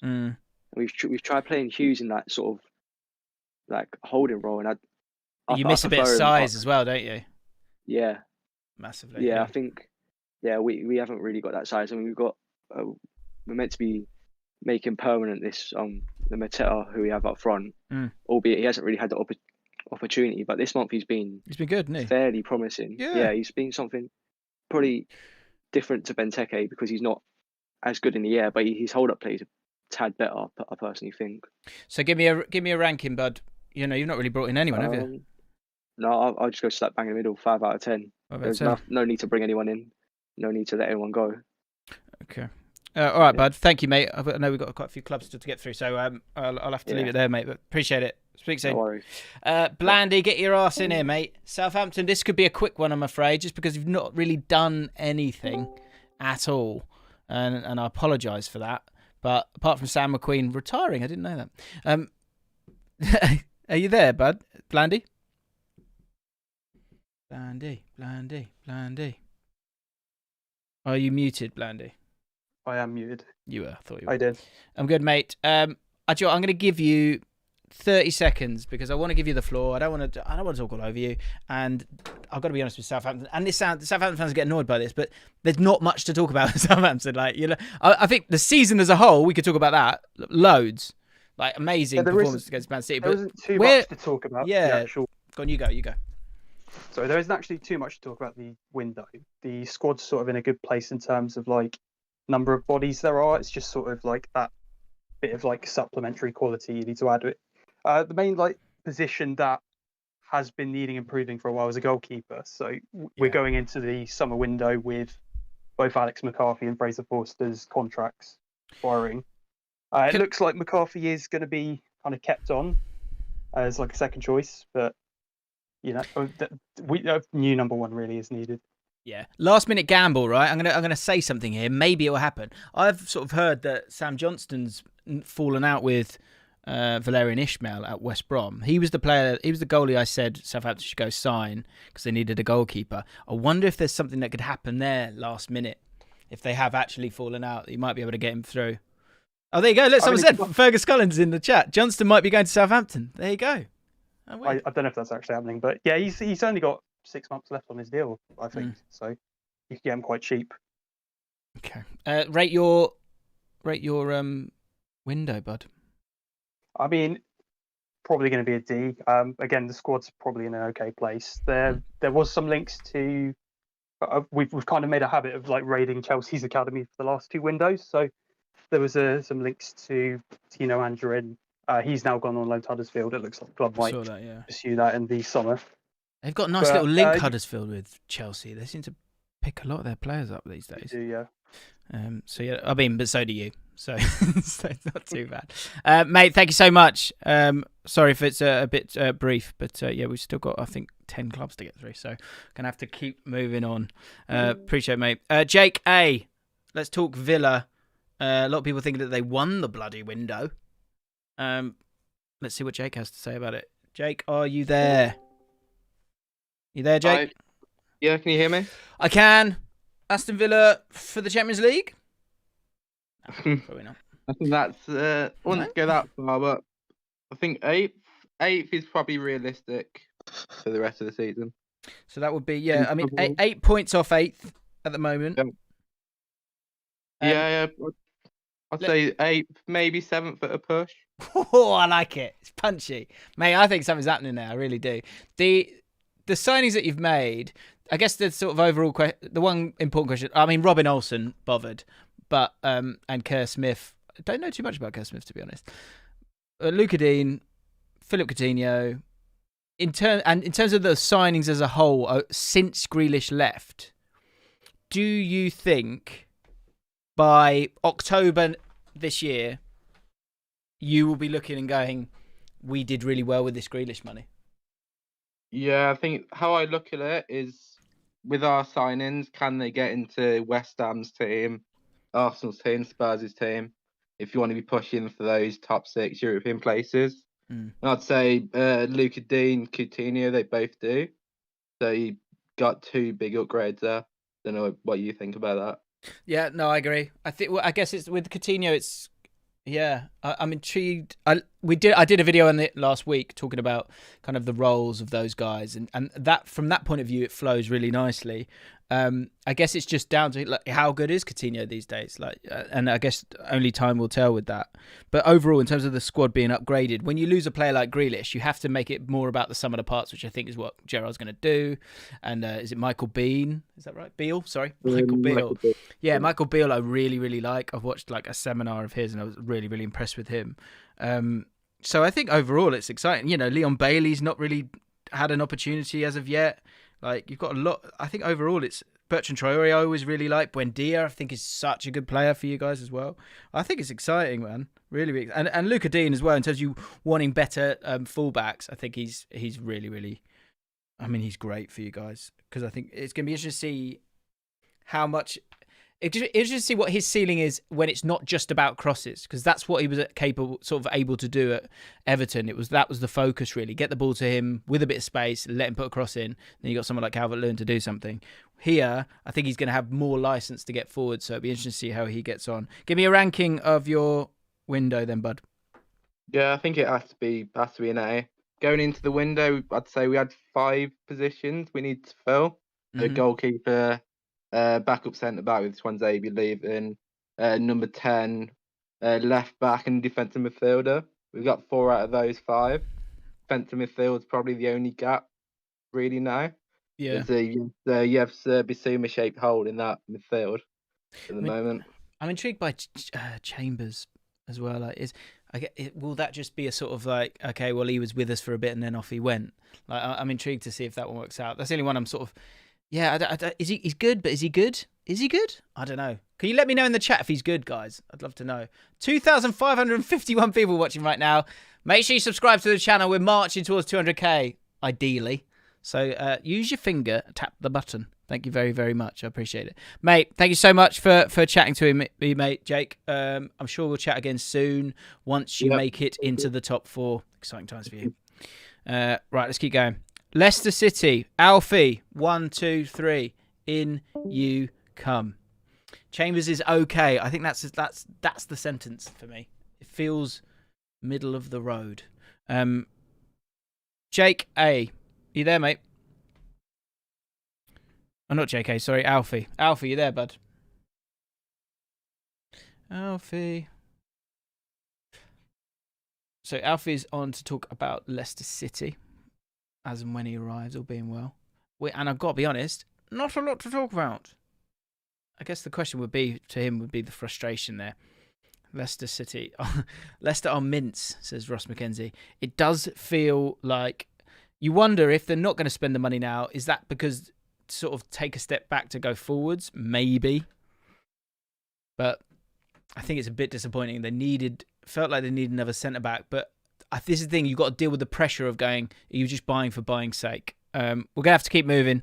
We've tried playing Hughes in that sort of like holding role, and you miss a bit of size as well, don't you? Yeah, massively. Yeah, I think we haven't really got that size. I mean, we're meant to be making permanent this the Mateta who we have up front, albeit he hasn't really had the opportunity. But this month he's been good, hasn't he? Fairly promising. Yeah, he's been something probably different to Benteke because he's not as good in the air, but his hold up play is a tad better. I personally think. So give me a ranking, bud. You've not really brought in anyone, have you? No, I'll just go slap bang in the middle. 5 out of 10. There's no need to bring anyone in. No need to let anyone go. Okay. All right, bud. Thank you, mate. I know we've got quite a few clubs still to get through, so I'll have to leave it there, mate. But appreciate it. Speak soon. No worries. Blandy, get your ass in here, mate. Southampton, this could be a quick one, I'm afraid, just because you've not really done anything at all. And I apologise for that. But apart from Sam McQueen retiring, I didn't know that. Are you there, bud? Blandy? Blandy. Are you muted, Blandy? I am muted. You were. I thought you were. I did. I'm good, mate. I'm going to give you 30 seconds because I want to give you the floor. I don't want to talk all over you. And I've got to be honest with Southampton. And Southampton fans get annoyed by this, but there's not much to talk about with Southampton. I think the season as a whole, we could talk about that loads. Like amazing performance against Man City. There isn't too much to talk about. Yeah. Go on, you go. So there isn't actually too much to talk about the window. The squad's sort of in a good place in terms of like number of bodies there are. It's just sort of like that bit of like supplementary quality you need to add to it. The main like position that has been needing improving for a while as a goalkeeper. So we're Yeah. going into the summer window with both Alex McCarthy and Fraser Forster's contracts expiring. It looks like McCarthy is going to be kind of kept on as like a second choice, but a new number one really is needed. Yeah, last minute gamble, right? I'm gonna say something here. Maybe it will happen. I've sort of heard that Sam Johnston's fallen out with Valerian Ismail at West Brom. He was the player. He was the goalie I said Southampton should go sign because they needed a goalkeeper. I wonder if there's something that could happen there last minute. If they have actually fallen out, you might be able to get him through. Oh, there you go. Look, someone said Fergus Collins in the chat. Johnston might be going to Southampton. There you go. I don't know if that's actually happening, but yeah, he's only got 6 months left on his deal, I think. So you can get him quite cheap. Okay. Rate your window, bud. I mean, probably going to be a D. Again, the squad's probably in an okay place. There was some links to. We've kind of made a habit of like raiding Chelsea's academy for the last 2 windows. So there was some links to Tino Angerin. He's now gone on loan to Huddersfield. It looks like the club might pursue that in the summer. They've got a nice little link, Huddersfield, with Chelsea. They seem to pick a lot of their players up these days. They do, yeah. So yeah, I mean, but so do you. So it's not too bad, mate. Thank you so much. Sorry if it's a bit brief, but yeah, we've still got I think 10 clubs to get through, so gonna have to keep moving on. Appreciate it, mate. Jake A. Let's talk Villa. A lot of people think that they won the bloody window. Let's see what Jake has to say about it. Jake, are you there? You there, Jake? Yeah, can you hear me? I can. Aston Villa for the Champions League? No, probably not. I think that's I wouldn't go that far, but I think eighth is probably realistic for the rest of the season. So that would be I mean 8 points off 8th at the moment. Yeah. I'd say 8th, maybe 7th at a push. Oh, I like it. It's punchy, mate. I think something's happening there. I really do. The signings that you've made, I guess the sort of overall the one important question. I mean, Robin Olsen bothered, but and Kerr Smith. I don't know too much about Kerr Smith, to be honest. Luca Dean, Philip Coutinho. In terms of the signings as a whole, since Grealish left, do you think by October this year you will be looking and going, we did really well with this Grealish money? Yeah, I think how I look at it is with our signings, can they get into West Ham's team, Arsenal's team, Spurs' team, if you want to be pushing for those top 6 European places? I'd say Luca Dean, Coutinho, they both do. So you got 2 big upgrades there. Don't know what you think about that. Yeah, no, I agree. I guess it's with Coutinho. It's I'm intrigued. I did a video on it last week talking about kind of the roles of those guys, and that from that point of view, it flows really nicely. I guess it's just down to like how good is Coutinho these days, and I guess only time will tell with that. But overall, in terms of the squad being upgraded, when you lose a player like Grealish, you have to make it more about the sum of the parts, which I think is what Gerrard's going to do. And is it Michael Bean? Is that right? Beale? Sorry, Michael Beale. Yeah, Michael Beale. I really, really like. I've watched like a seminar of his, and I was really, really impressed with him. So I think overall it's exciting. You know, Leon Bailey's not really had an opportunity as of yet. Like, you've got a lot. I think overall it's Bertrand Traore. I always really like. Buendia, I think, is such a good player for you guys as well. I think it's exciting, man. Really, really. And Luca Dean as well, in terms of you wanting better fullbacks. I think he's really, really. I mean, he's great for you guys, because I think it's going to be interesting to see how much. It's interesting to see what his ceiling is when it's not just about crosses, because that's what he was able to do at Everton. That was the focus, really. Get the ball to him with a bit of space, let him put a cross in. Then you got someone like Calvert-Lewin to do something. Here, I think he's going to have more license to get forward, so it'll be interesting to see how he gets on. Give me a ranking of your window, then, bud. Yeah, I think it has to be an A. Going into the window, I'd say we had 5 positions we need to fill. A goalkeeper. Backup centre back with Swansea leaving, number 10, left back and defensive midfielder. We've got 4 out of those 5. Defensive midfield's probably the only gap really now. Yeah. You have Bissouma shaped hole in that midfield at the moment. I'm intrigued by Chambers as well. will that just be a sort of like, okay, well, he was with us for a bit and then off he went? Like, I'm intrigued to see if that one works out. That's the only one I'm sort of, he's good, but is he good? Is he good? I don't know. Can you let me know in the chat if he's good, guys? I'd love to know. 2,551 people watching right now. Make sure you subscribe to the channel. We're marching towards 200k, ideally. So use your finger, tap the button. Thank you very, very much. I appreciate it. Mate, thank you so much for chatting to me, mate, Jake. I'm sure we'll chat again soon once you make it into the top 4. Exciting times for you. Right, let's keep going. Leicester City, Alfie, 1, 2, 3. In you come. Chambers is okay. I think that's the sentence for me. It feels middle of the road. Jake A, you there, mate? Oh, not JK, sorry, Alfie. Alfie, you there, bud? Alfie. So Alfie's on to talk about Leicester City, as and when he arrives, all being well. And I've got to be honest, not a lot to talk about. I guess the question would be to him would be the frustration there. Leicester City. Leicester are mints, says Ross McKenzie. It does feel like you wonder if they're not going to spend the money now. Is that because sort of take a step back to go forwards? Maybe. But I think it's a bit disappointing. Felt like they needed another centre-back. But this is the thing. You've got to deal with the pressure of going, are you just buying for buying's sake? We're going to have to keep moving.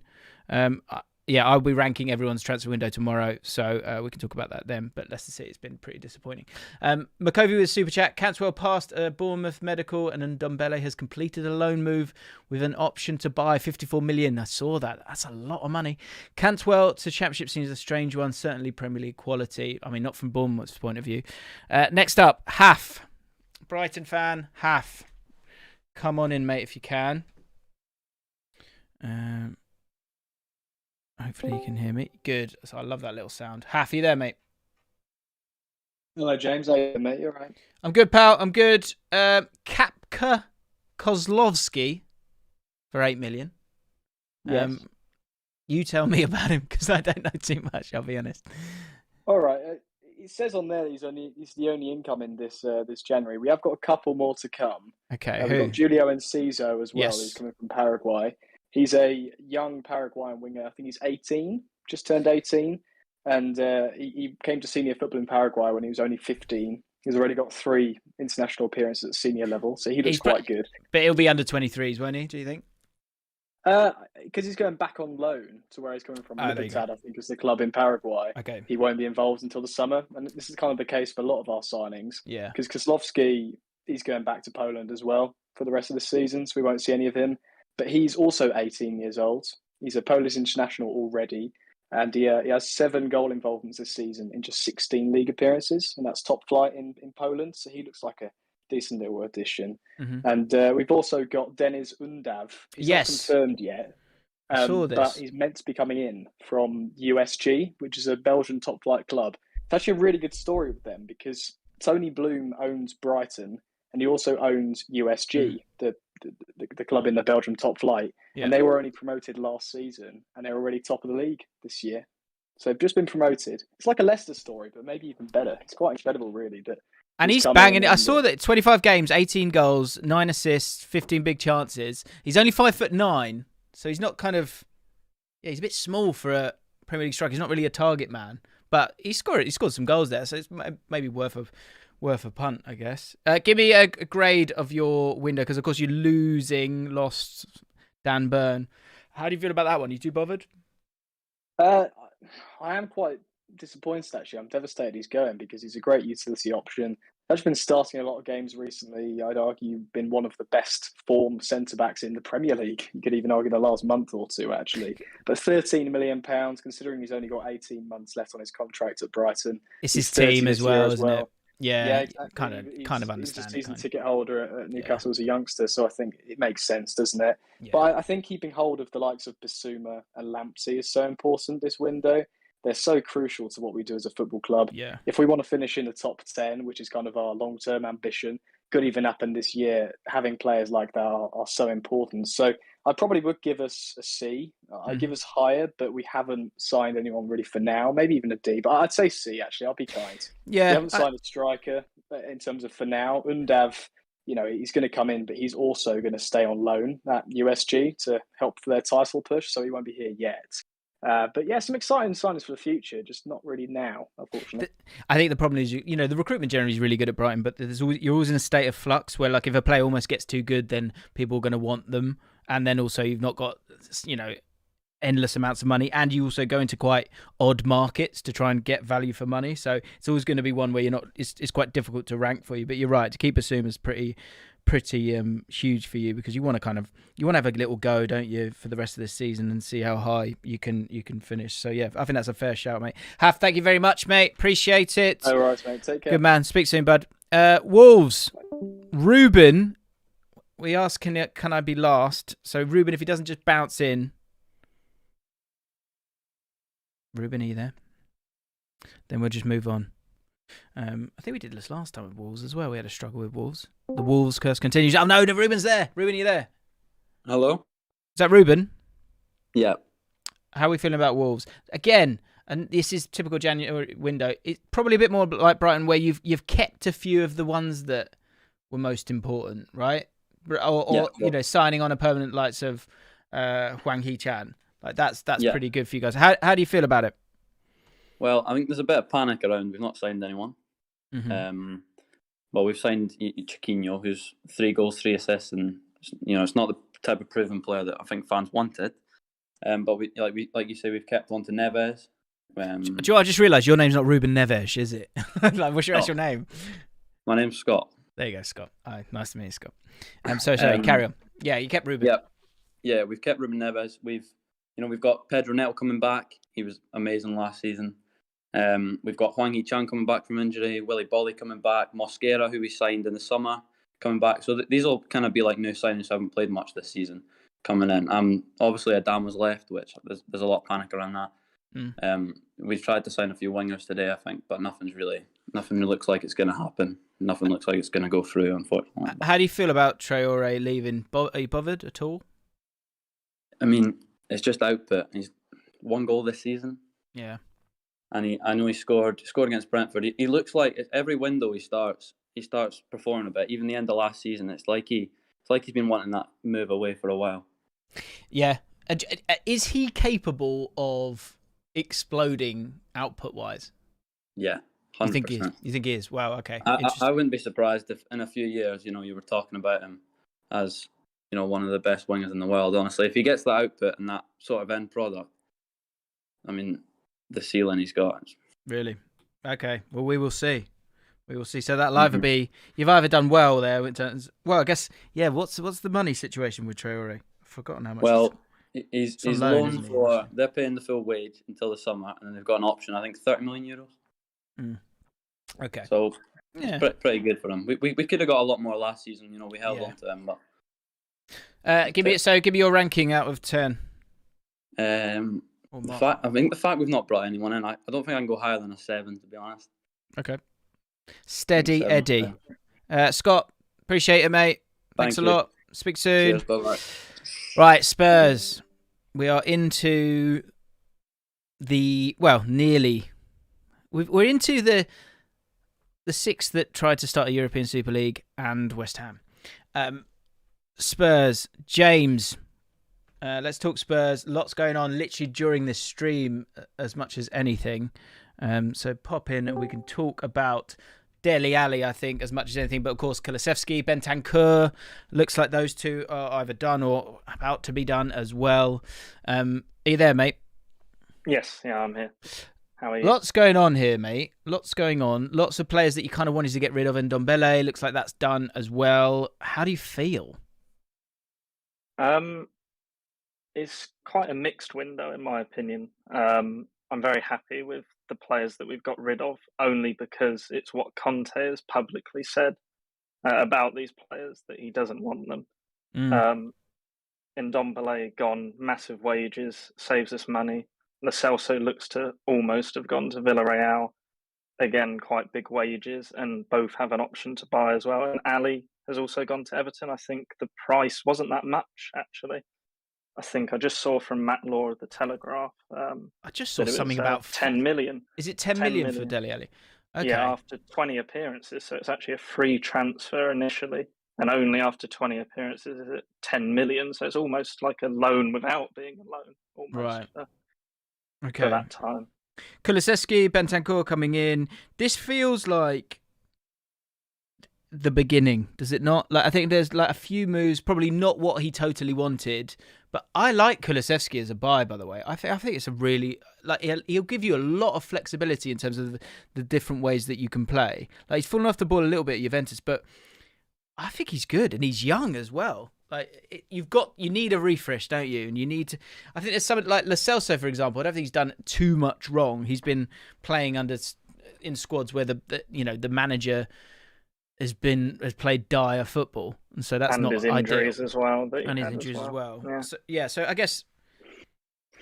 I'll be ranking everyone's transfer window tomorrow, so we can talk about that then. But Leicester City, it's been pretty disappointing. McCovey with Super Chat. Cantwell passed Bournemouth medical, and Ndombele has completed a loan move with an option to buy 54 million. I saw that. That's a lot of money. Cantwell to Championship seems a strange one. Certainly Premier League quality. I mean, not from Bournemouth's point of view. Next up, Haf. Brighton fan, Haf. Come on in, mate, if you can. Hopefully you can hear me. Good. So I love that little sound. Haf, you there, mate? Hello, James. How are you, mate? You all right? I'm good, pal. I'm good. Kapka Kozlovsky for 8 million. Yes. You tell me about him because I don't know too much, I'll be honest. All right. It says on there he's the only incoming this January. We have got a couple more to come. Okay. We've got Julio Enciso as well. Yes. Who's coming from Paraguay. He's a young Paraguayan winger. I think he's 18, just turned 18. And he came to senior football in Paraguay when he was only 15. He's already got 3 international appearances at senior level, so he looks quite good. But he'll be under 23s, won't he, do you think? Because he's going back on loan to where he's coming from. Libertad, I think, is the club in Paraguay. Okay. He won't be involved until the summer. And this is kind of the case for a lot of our signings. Yeah. Because Kozlowski, he's going back to Poland as well for the rest of the season, so we won't see any of him. But he's also 18 years old. He's a Polish international already. And he has 7 goal involvements this season in just 16 league appearances. And that's top flight in Poland. So he looks like a decent little addition. Mm-hmm. And we've also got Denis Undav. He's not confirmed yet. I saw this. But he's meant to be coming in from USG, which is a Belgian top flight club. It's actually a really good story with them because Tony Bloom owns Brighton and he also owns USG, the club in the Belgian top flight. Yeah. And they were only promoted last season and they're already top of the league this year. So they've just been promoted. It's like a Leicester story, but maybe even better. It's quite incredible, really. And he's banging it. I saw that 25 games, 18 goals, 9 assists, 15 big chances. He's only 5'9", so he's not kind of... Yeah, he's a bit small for a Premier League striker. He's not really a target man, but he scored some goals there, so it's maybe worth a punt, I guess. Give me a grade of your window, because of course you're lost Dan Burn. How do you feel about that one? Are you too bothered? I am quite disappointed, actually. I'm devastated he's going because he's a great utility option. He's been starting a lot of games recently. I'd argue been one of the best formed centre-backs in the Premier League. You could even argue the last month or two, actually. But £13 million, considering he's only got 18 months left on his contract at Brighton. It's his team as well, isn't it? Yeah, exactly. Kind of understand. He's a season ticket holder at Newcastle as a youngster, so I think it makes sense, doesn't it? Yeah. But I think keeping hold of the likes of Bissouma and Lamptey is so important this window. They're so crucial to what we do as a football club. Yeah. If we want to finish in the top 10, which is kind of our long-term ambition, could even happen this year, having players like that are so important. So I probably would give us a C. I'd give us higher, but we haven't signed anyone really for now. Maybe even a D, but I'd say C, actually. I'll be kind. Yeah. We haven't signed a striker. in terms of for now. Undav, he's going to come in, but he's also going to stay on loan at USG to help for their title push, so he won't be here yet. But yeah, some exciting signings for the future, just not really now, unfortunately. I think the problem is, the recruitment generally is really good at Brighton, but you're always in a state of flux where, like, if a player almost gets too good, then people are going to want them. And then also you've not got, endless amounts of money, and you also go into quite odd markets to try and get value for money. So it's always going to be one where you're not. It's quite difficult to rank for you. But you're right, to keep Assume is pretty huge for you, because you want to have a little go, don't you, for the rest of this season and see how high you can finish. So yeah, I think that's a fair shout, mate. Haf, thank you very much, mate. Appreciate it. All right, mate. Take care. Good man. Speak soon, bud. Wolves. Ruben. We asked, can I be last? So Ruben, if he doesn't just bounce in. Ruben, are you there? Then we'll just move on. I think we did this last time with Wolves as well. We had a struggle with Wolves. The Wolves curse continues. Oh no, Ruben's there. Ruben, are you there? Hello? Is that Ruben? Yeah. How are we feeling about Wolves? Again, and this is typical January window. It's probably a bit more like Brighton, where you've kept a few of the ones that were most important, right? Or signing on a permanent likes of Hwang Hee-chan. Like that's pretty good for you guys. How do you feel about it? Well, I think there's a bit of panic around. We've not signed anyone. Mm-hmm. Well, we've signed Chiquinho, who's 3 goals, 3 assists, and it's not the type of proven player that I think fans wanted. But we like you say, we've kept on to Neves. I just realised your name's not Ruben Neves, is it? Like, what's your name? My name's Scott. There you go, Scott. Hi, nice to meet you, Scott. So sorry, carry on. Yeah, you kept Ruben. Yeah, we've kept Ruben Neves. We've got Pedro Neto coming back. He was amazing last season. We've got Hwang Hee-chan coming back from injury, Willy Bolly coming back, Mosquera, who we signed in the summer, coming back. So these will kind of be like new signings who haven't played much this season coming in. Obviously, Adama's left, which there's a lot of panic around that. We've tried to sign a few wingers today, I think, but nothing looks like it's going to happen. Nothing looks like it's going to go through, unfortunately. How do you feel about Traore leaving? Are you bothered at all? I mean, it's just output. He's 1 goal this season. Yeah. And I know he scored against Brentford. He looks like every window he starts performing a bit. Even the end of last season, it's like he's been wanting that move away for a while. Yeah. Is he capable of exploding output-wise? Yeah, 100%. You think he is? Wow, okay. I wouldn't be surprised if in a few years, you were talking about him as, one of the best wingers in the world. Honestly, if he gets that output and that sort of end product, I mean, the ceiling he's got. Really? Okay. Well, we will see. So that'll either be, you've either done well there in terms. Well, I guess, yeah. What's the money situation with Traore? I've forgotten how much. Well, he's loaned for. They're paying the full wage until the summer, and they've got an option. I think 30 million euros. Okay. So yeah, it's pretty good for him. We could have got a lot more last season. We held on to him, but. Give me your ranking out of 10. I think the fact we've not brought anyone in, I don't think I can go higher than a 7, to be honest. Okay. Steady Eddie. Scott, appreciate it, mate. Thanks a lot. Speak soon. Cheers, bye-bye. Right, Spurs. We are into nearly. We're into the 6 that tried to start a European Super League and West Ham. Spurs, James. Let's talk Spurs. Lots going on literally during this stream as much as anything. So pop in and we can talk about Dele Alli, I think, as much as anything. But of course, Kulusevski, Bentancur. Looks like those 2 are either done or about to be done as well. Are you there, mate? Yes, yeah, I'm here. How are you? Lots going on here, mate. Lots going on. Lots of players that you kind of wanted to get rid of. And Ndombele looks like that's done as well. How do you feel? It's quite a mixed window, in my opinion. I'm very happy with the players that we've got rid of, only because it's what Conte has publicly said about these players, that he doesn't want them. Ndombele gone, massive wages, saves us money. Lo Celso looks to almost have gone to Villarreal. Again, quite big wages, and both have an option to buy as well. And Ali has also gone to Everton. I think the price wasn't that much, actually. I think I just saw from Matt Law of the Telegraph. I just saw something about 10 million. Is it 10 million for Dele Alli? Okay. Yeah, after 20 appearances. So it's actually a free transfer initially. And only after 20 appearances is it 10 million. So it's almost like a loan without being a loan, almost, Right. for that time. Kulusevski, Bentancur coming in. This feels like the beginning, does it not? Like, I think there's like a few moves, probably not what he totally wanted, but I like Kulusevski as a buy, by the way. I think it's a really, like, he'll give you a lot of flexibility in terms of the different ways that you can play. Like, he's fallen off the ball a little bit at Juventus, but I think he's good, and he's young as well. Like, you need a refresh, don't you? And you need to. I think there's something like Lo Celso, for example. I don't think he's done too much wrong. He's been playing in squads where the manager has played dire football, and so that's not his ideal. Injuries as well. And his injuries as well. Yeah. So I guess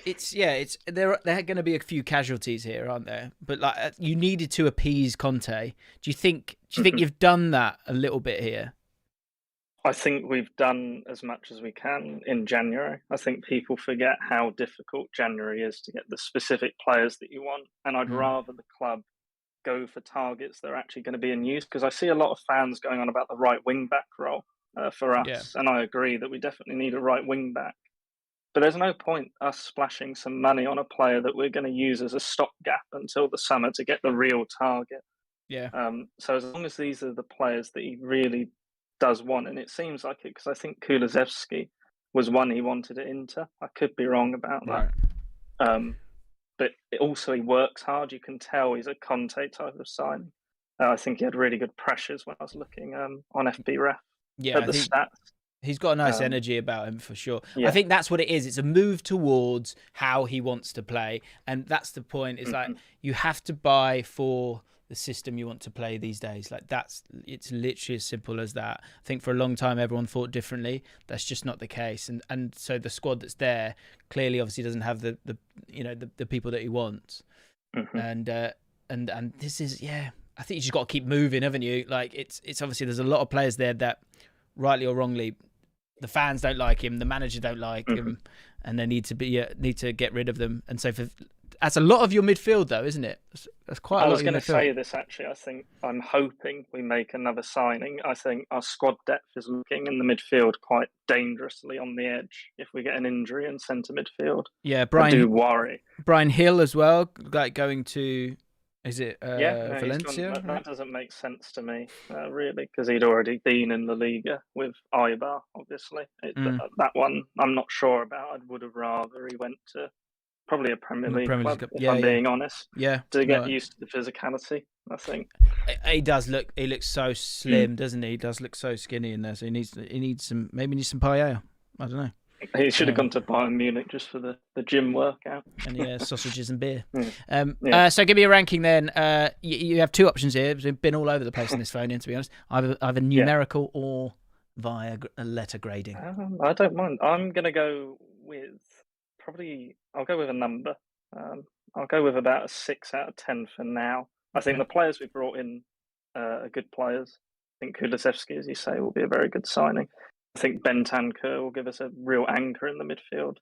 there are going to be a few casualties here, aren't there? But like, you needed to appease Conte. Do you think you've done that a little bit here? I think we've done as much as we can in January. I think people forget how difficult January is to get the specific players that you want. And I'd rather the club go for targets that are actually going to be in use, because I see a lot of fans going on about the right wing back role for us. Yeah. And I agree that we definitely need a right wing back. But there's no point us splashing some money on a player that we're going to use as a stopgap until the summer to get the real target. Yeah. So as long as these are the players that he really does want, and it seems like it, because I think Kulusevski was one he wanted at Inter. I could be wrong about that. Right. But he works hard. You can tell he's a Conte type of signing. I think he had really good pressures when I was looking on FBref at the stats. He's got a nice energy about him, for sure. Yeah. I think that's what it is. It's a move towards how he wants to play. And that's the point. It's like, you have to buy for the system you want to play these days. Like, it's literally as simple as that. I think for a long time, everyone thought differently. That's just not the case. And so the squad that's there clearly obviously doesn't have the people that he wants. And this is, I think you just got to keep moving, haven't you? Like, it's obviously there's a lot of players there that, rightly or wrongly, the fans don't like him, the manager don't like him, and they need to get rid of them. And so that's a lot of your midfield, though, isn't it? That's quite a lot. I was going to say this, actually. I'm hoping we make another signing. I think our squad depth is looking in the midfield quite dangerously on the edge if we get an injury in centre midfield. Yeah, I do worry. Brian Hill as well, like going to, is it Valencia? That doesn't make sense to me, really, because he'd already been in La Liga with Eibar, obviously. That one I'm not sure about. I would have rather he went to probably a Premier League club, if I'm being honest. Yeah. To get used to the physicality, I think. He looks so slim, doesn't he? He does look so skinny in there. So he needs some paella. I don't know. He should have gone to Bayern Munich just for the gym workout. And sausages and beer. So give me a ranking then. You have two options here. We've been all over the place in this phone in, to be honest. Either numerical or via letter grading. I don't mind. I'm going to go with I'll go with a number. I'll go with about a 6 out of 10 for now. I think the players we brought in are good players. I think Kulusevski, as you say, will be a very good signing. I think Bentancur will give us a real anchor in the midfield.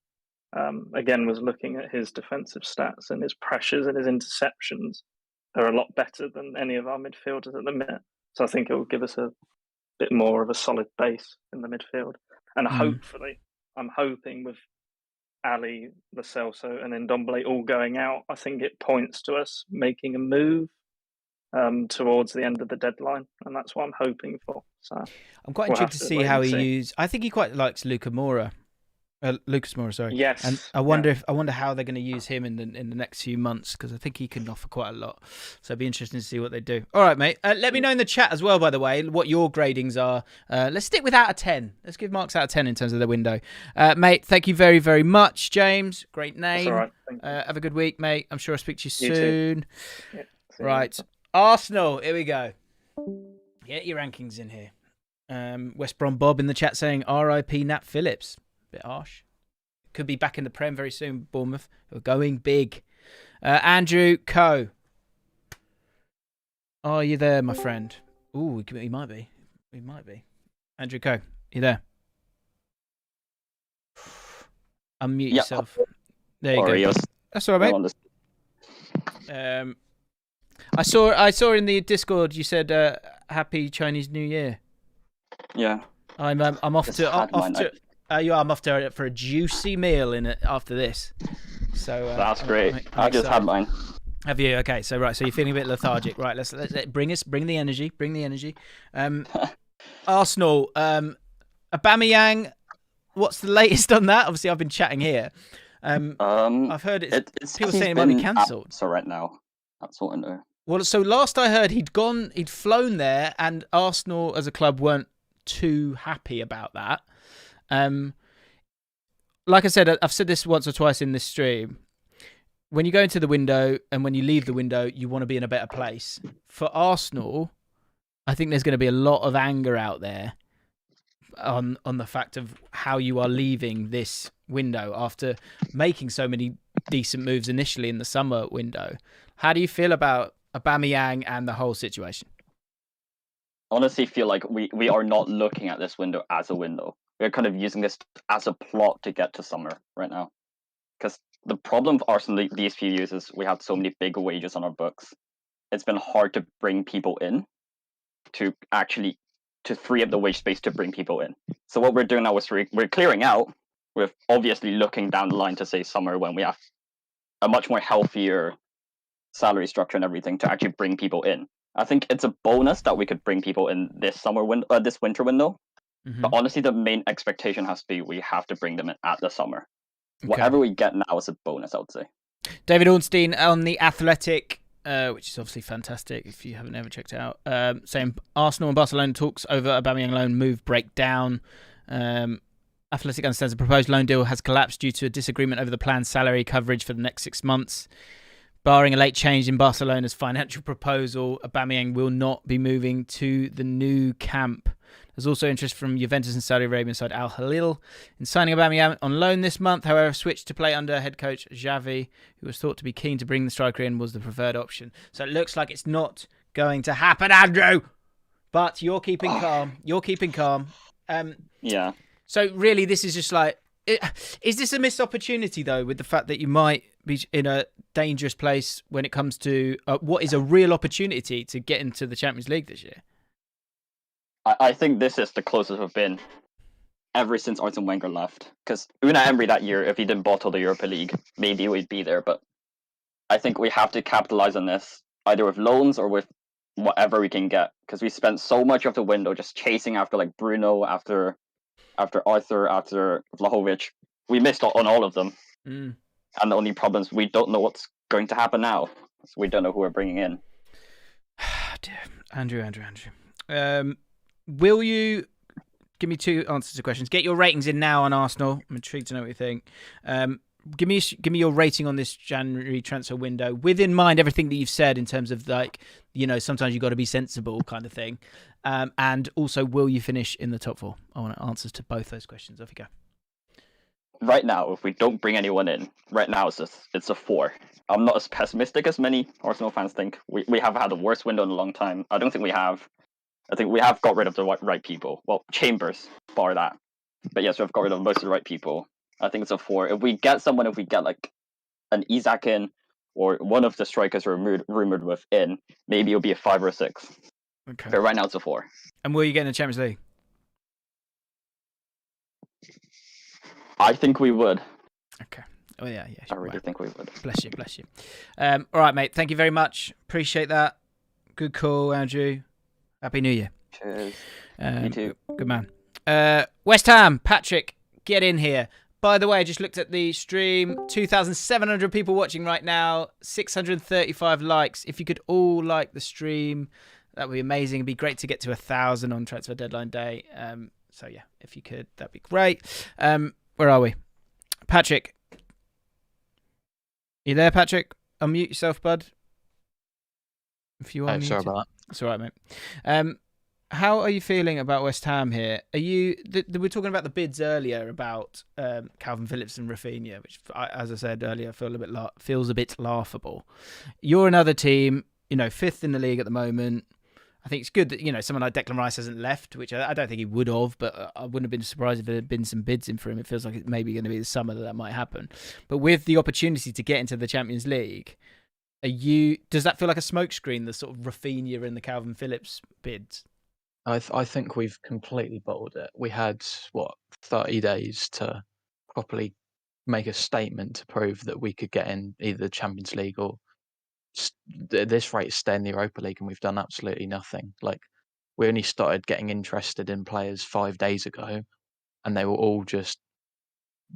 Again, was looking at his defensive stats, and his pressures and his interceptions are a lot better than any of our midfielders at the minute. So I think it will give us a bit more of a solid base in the midfield. And hopefully, I'm hoping with Ali, Lo Celso and Ndombele all going out, I think it points to us making a move towards the end of the deadline, and that's what I'm hoping for. So I'm quite intrigued to see how he uses. I think he quite likes Lucas Moura, sorry. Yes, and I wonder how they're going to use him in the next few months, because I think he can offer quite a lot. So it'd be interesting to see what they do. All right, mate. Let me know in the chat as well, by the way, what your gradings are. Let's stick with out of 10. Let's give marks out of 10 in terms of the window. Mate, thank you very, very much, James. Great name. That's all right. Thank you. Have a good week, mate. I'm sure I'll speak to you You soon. Yeah, right. Arsenal, here we go. Get your rankings in here. West Brom Bob in the chat saying R.I.P. Nat Phillips. Bit harsh. Could be back in the Prem very soon, Bournemouth. We're going big. Andrew Coe. Are you there, my friend? Ooh, he might be. He might be. Andrew Coe, you there? Unmute yourself. There you go. That's all right, mate. I saw in the Discord you said Happy Chinese New Year. Yeah. I'm off Just to had mine. I'm off to for a juicy meal in it after this. So That's great. I'm I just had mine. Have you? Okay, so right, so you're feeling a bit lethargic, right? Let's bring the energy. Arsenal, Aubameyang. What's the latest on that? Obviously, I've been chatting here. I've heard it's people saying it might be cancelled. So right now, that's what I know. Well, so last I heard, he'd flown there, and Arsenal as a club weren't too happy about that. Like I said, I've said this once or twice in this stream. When you go into the window and when you leave the window, you want to be in a better place. For Arsenal, I think there's going to be a lot of anger out there on the fact of how you are leaving this window after making so many decent moves initially in the summer window. How do you feel about Aubameyang and the whole situation? Honestly, feel like we are not looking at this window as a window. We're kind of using this as a plot to get to summer right now. Because the problem for Arsenal these few years is we have so many big wages on our books. It's been hard to bring people in to free up the wage space to bring people in. So what we're doing now is we're clearing out. We're obviously looking down the line to say summer when we have a much more healthier salary structure and everything to actually bring people in. I think it's a bonus that we could bring people in this winter window. Mm-hmm. But honestly, the main expectation has to be we have to bring them in at the summer. Okay. Whatever we get now is a bonus, I would say. David Ornstein on The Athletic, which is obviously fantastic if you haven't ever checked it out, saying Arsenal and Barcelona talks over Aubameyang loan move break down. Athletic understands the proposed loan deal has collapsed due to a disagreement over the planned salary coverage for the next 6 months. Barring a late change in Barcelona's financial proposal, Aubameyang will not be moving to the new camp. There's also interest from Juventus and Saudi Arabian side Al Hilal in signing Aubameyang on loan this month. However, switched to play under head coach Xavi, who was thought to be keen to bring the striker in, was the preferred option. So it looks like it's not going to happen, Andrew. But you're keeping calm. Yeah. So really, this is just like, is this a missed opportunity though, with the fact that you might be in a dangerous place when it comes to what is a real opportunity to get into the Champions League this year? I think this is the closest we've been ever since Arsene Wenger left. Because Unai Emery that year, if he didn't bottle the Europa League, maybe we'd be there. But I think we have to capitalize on this, either with loans or with whatever we can get. Because we spent so much of the window just chasing after like Bruno, after Arthur, after Vlahovic. We missed on all of them. Mm. And the only problem is we don't know what's going to happen now. So we don't know who we're bringing in. Andrew. Will you give me 2 answers to questions? Get your ratings in now on Arsenal. I'm intrigued to know what you think. Give me your rating on this January transfer window, with in mind everything that you've said in terms of like, you know, sometimes you've got to be sensible kind of thing. And also, will you finish in the top 4? I want answers to both those questions. Off you go. Right now, if we don't bring anyone in, right now it's a 4. I'm not as pessimistic as many Arsenal fans think. We have had the worst window in a long time. I don't think we have. I think we have got rid of the right people. Well, Chambers, bar that. But yes, we've got rid of most of the right people. I think it's a 4. If we get like an Isak in, or one of the strikers we're rumored with in, maybe it'll be a 5 or a 6. Okay. But right now it's a 4. And will you get in the Champions League? I think we would. Okay. Oh yeah. I really think we would. Bless you. All right, mate. Thank you very much. Appreciate that. Good call, Andrew. Happy New Year. Cheers. You too. Good man. West Ham, Patrick, get in here. By the way, I just looked at the stream. 2,700 people watching right now. 635 likes. If you could all like the stream, that would be amazing. It'd be great to get to 1,000 on transfer deadline day. So yeah, if you could, that'd be great. Where are we? Patrick. You there, Patrick? Unmute yourself, bud. If you are sorry about that. It's all right, mate. How are you feeling about West Ham here? Are you? We were talking about the bids earlier about Calvin Phillips and Rafinha, which, as I said earlier, feels a bit laughable. You're another team, 5th in the league at the moment. I think it's good that someone like Declan Rice hasn't left, which I don't think he would have, but I wouldn't have been surprised if there had been some bids in for him. It feels like it's maybe going to be the summer that might happen. But with the opportunity to get into the Champions League, Does that feel like a smokescreen, the sort of Rafinha and the Calvin Phillips bids? I think we've completely bottled it. We had 30 days to properly make a statement to prove that we could get in either the Champions League or at this rate stay in the Europa League, and we've done absolutely nothing. Like, we only started getting interested in players 5 days ago, and they were all just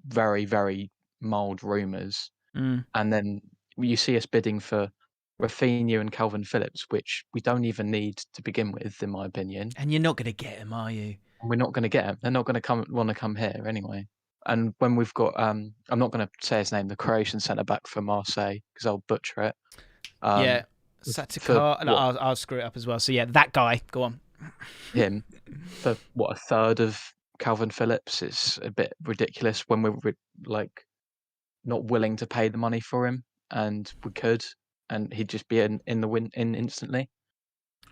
very, very mild rumours. And then you see us bidding for Rafinha and Calvin Phillips, which we don't even need to begin with, in my opinion. And you're not going to get them, are you? We're not going to get them. They're not going to want to come here anyway. And when we've got, I'm not going to say his name, the Croatian centre back for Marseille, because I'll butcher it. Yeah, Satakar. No, I'll screw it up as well. So yeah, that guy. Go on. Him for a third of Calvin Phillips is a bit ridiculous when we're not willing to pay the money for him, and we could, and he'd just be in instantly.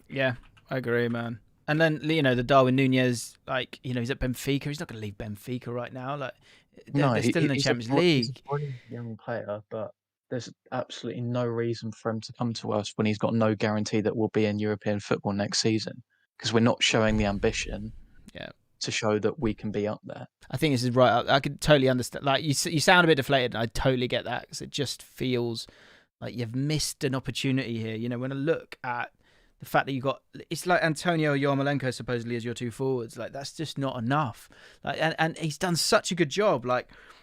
Yeah, I agree, man. And then the Darwin Nunez, he's at Benfica. He's not going to leave Benfica right now. They're still in the Champions League. He's a brilliant young player, but there's absolutely no reason for him to come to us when he's got no guarantee that we'll be in European football next season, because we're not showing the ambition. Yeah. To show that we can be up there. I think this is right. I could totally understand. You sound a bit deflated, and I totally get that, because it just feels like you've missed an opportunity here. When I look at the fact that it's like Antonio Yarmolenko supposedly as your two forwards. That's just not enough. And he's done such a good job.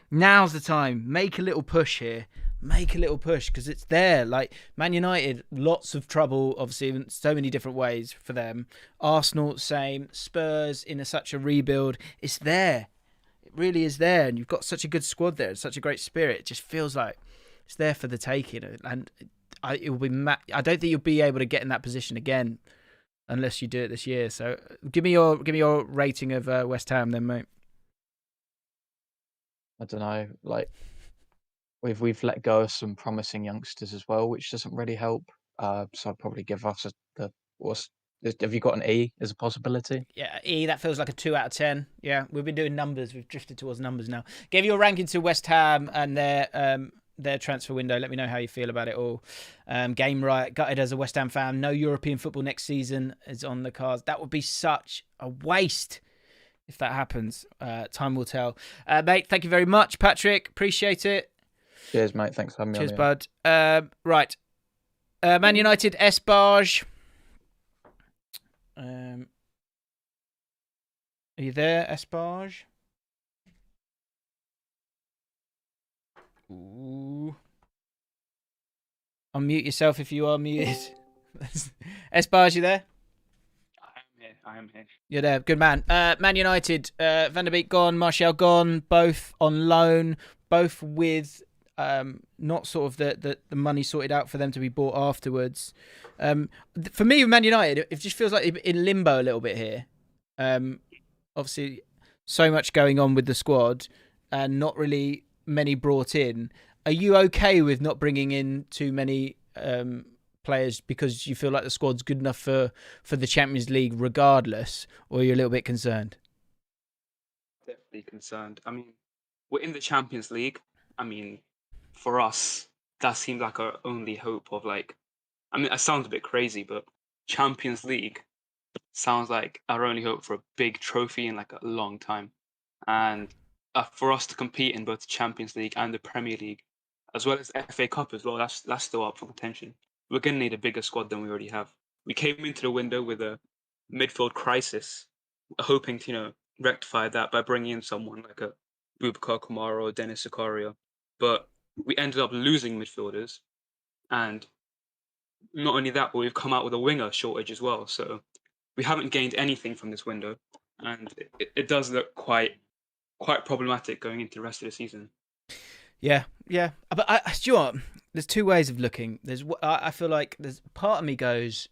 Now's the time. Make a little push here. Make a little push, because it's there. Man United, lots of trouble, obviously, in so many different ways for them. Arsenal, same. Spurs in such a rebuild. It's there. It really is there. And you've got such a good squad there. It's such a great spirit. It just feels like it's there for the taking. And it will be. I don't think you'll be able to get in that position again unless you do it this year. So give me your rating of West Ham then, mate. I don't know. We've let go of some promising youngsters as well, which doesn't really help. So I'd probably give us have you got an E as a possibility? Yeah, E. That feels like a 2 out of 10. Yeah, we've been doing numbers. We've drifted towards numbers now. Give your ranking to West Ham and their transfer window. Let me know how you feel about it all. Game right. Gutted as a West Ham fan. No European football next season is on the cards. That would be such a waste if that happens. Time will tell. Mate, thank you very much, Patrick. Appreciate it. Cheers, mate. Thanks for having me on. Cheers, bud. Right. Man United, Esbarge. Are you there, Esbarge? Ooh. Unmute yourself if you are muted. Esbarge, you there? I am here. You're there. Good man. Man United, Van der Beek gone, Martial gone, both on loan, both with not sort of the money sorted out for them to be bought afterwards. For me, with Man United, it just feels like in limbo a little bit here. Obviously, so much going on with the squad and not really many brought in. Are you okay with not bringing in too many players because you feel like the squad's good enough for the Champions League regardless, or are you a little bit concerned? Definitely concerned. I mean, we're in the Champions League. I mean, for us, that seems like our only hope of it sounds a bit crazy, but Champions League sounds like our only hope for a big trophy in a long time. And for us to compete in both the Champions League and the Premier League, as well as FA Cup as well, that's still up for contention. We're going to need a bigger squad than we already have. We came into the window with a midfield crisis, hoping to, rectify that by bringing in someone like a Boubacar Kamara or Dennis Zakaria. But we ended up losing midfielders. And not only that, but we've come out with a winger shortage as well. So we haven't gained anything from this window. And it does look quite problematic going into the rest of the season. Yeah. But do you know what? There's two ways of looking. I feel like there's part of me goes,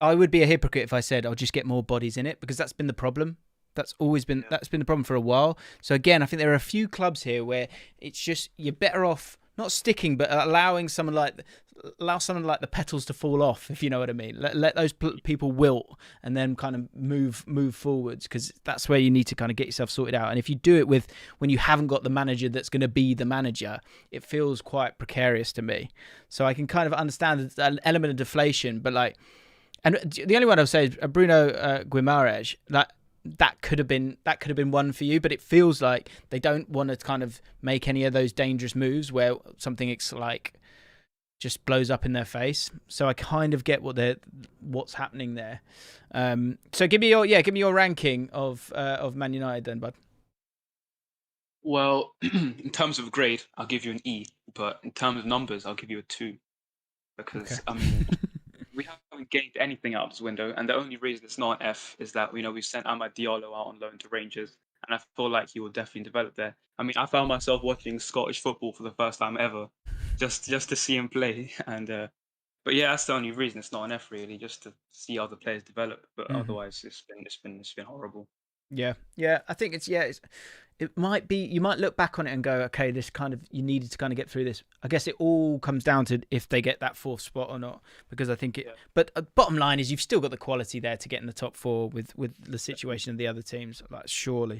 I would be a hypocrite if I said I'll just get more bodies in it, because that's been the problem. That's been the problem for a while. So again, I think there are a few clubs here where it's just you're better off not sticking, but allowing allow someone like the petals to fall off, if you know what I mean. Let those people wilt and then kind of move forwards, because that's where you need to kind of get yourself sorted out. And if you do it when you haven't got the manager that's going to be the manager, it feels quite precarious to me. So I can kind of understand an element of deflation, but like, and the only one I'll say is Bruno Guimaraes. Like, that could have been one for you, but it feels like they don't want to kind of make any of those dangerous moves where something like just blows up in their face. So I kind of get what's happening there. So give me your ranking of Man United then, bud. Well, in terms of grade, I'll give you an E, but in terms of numbers, I'll give you a 2, because I mean, we haven't gained anything out of this window, and the only reason it's not an F is that we've sent Amad Diallo out on loan to Rangers, and I feel like he will definitely develop there. I mean, I found myself watching Scottish football for the first time ever, just to see him play, and but yeah, that's the only reason it's not an F, really, just to see other players develop. But otherwise, it's been horrible. Yeah, I think it might be, you might look back on it and go, okay, this kind of, you needed to kind of get through this. I guess it all comes down to if they get that 4th spot or not, because I think but bottom line is you've still got the quality there to get in the top 4 with the situation of the other teams. Like, surely.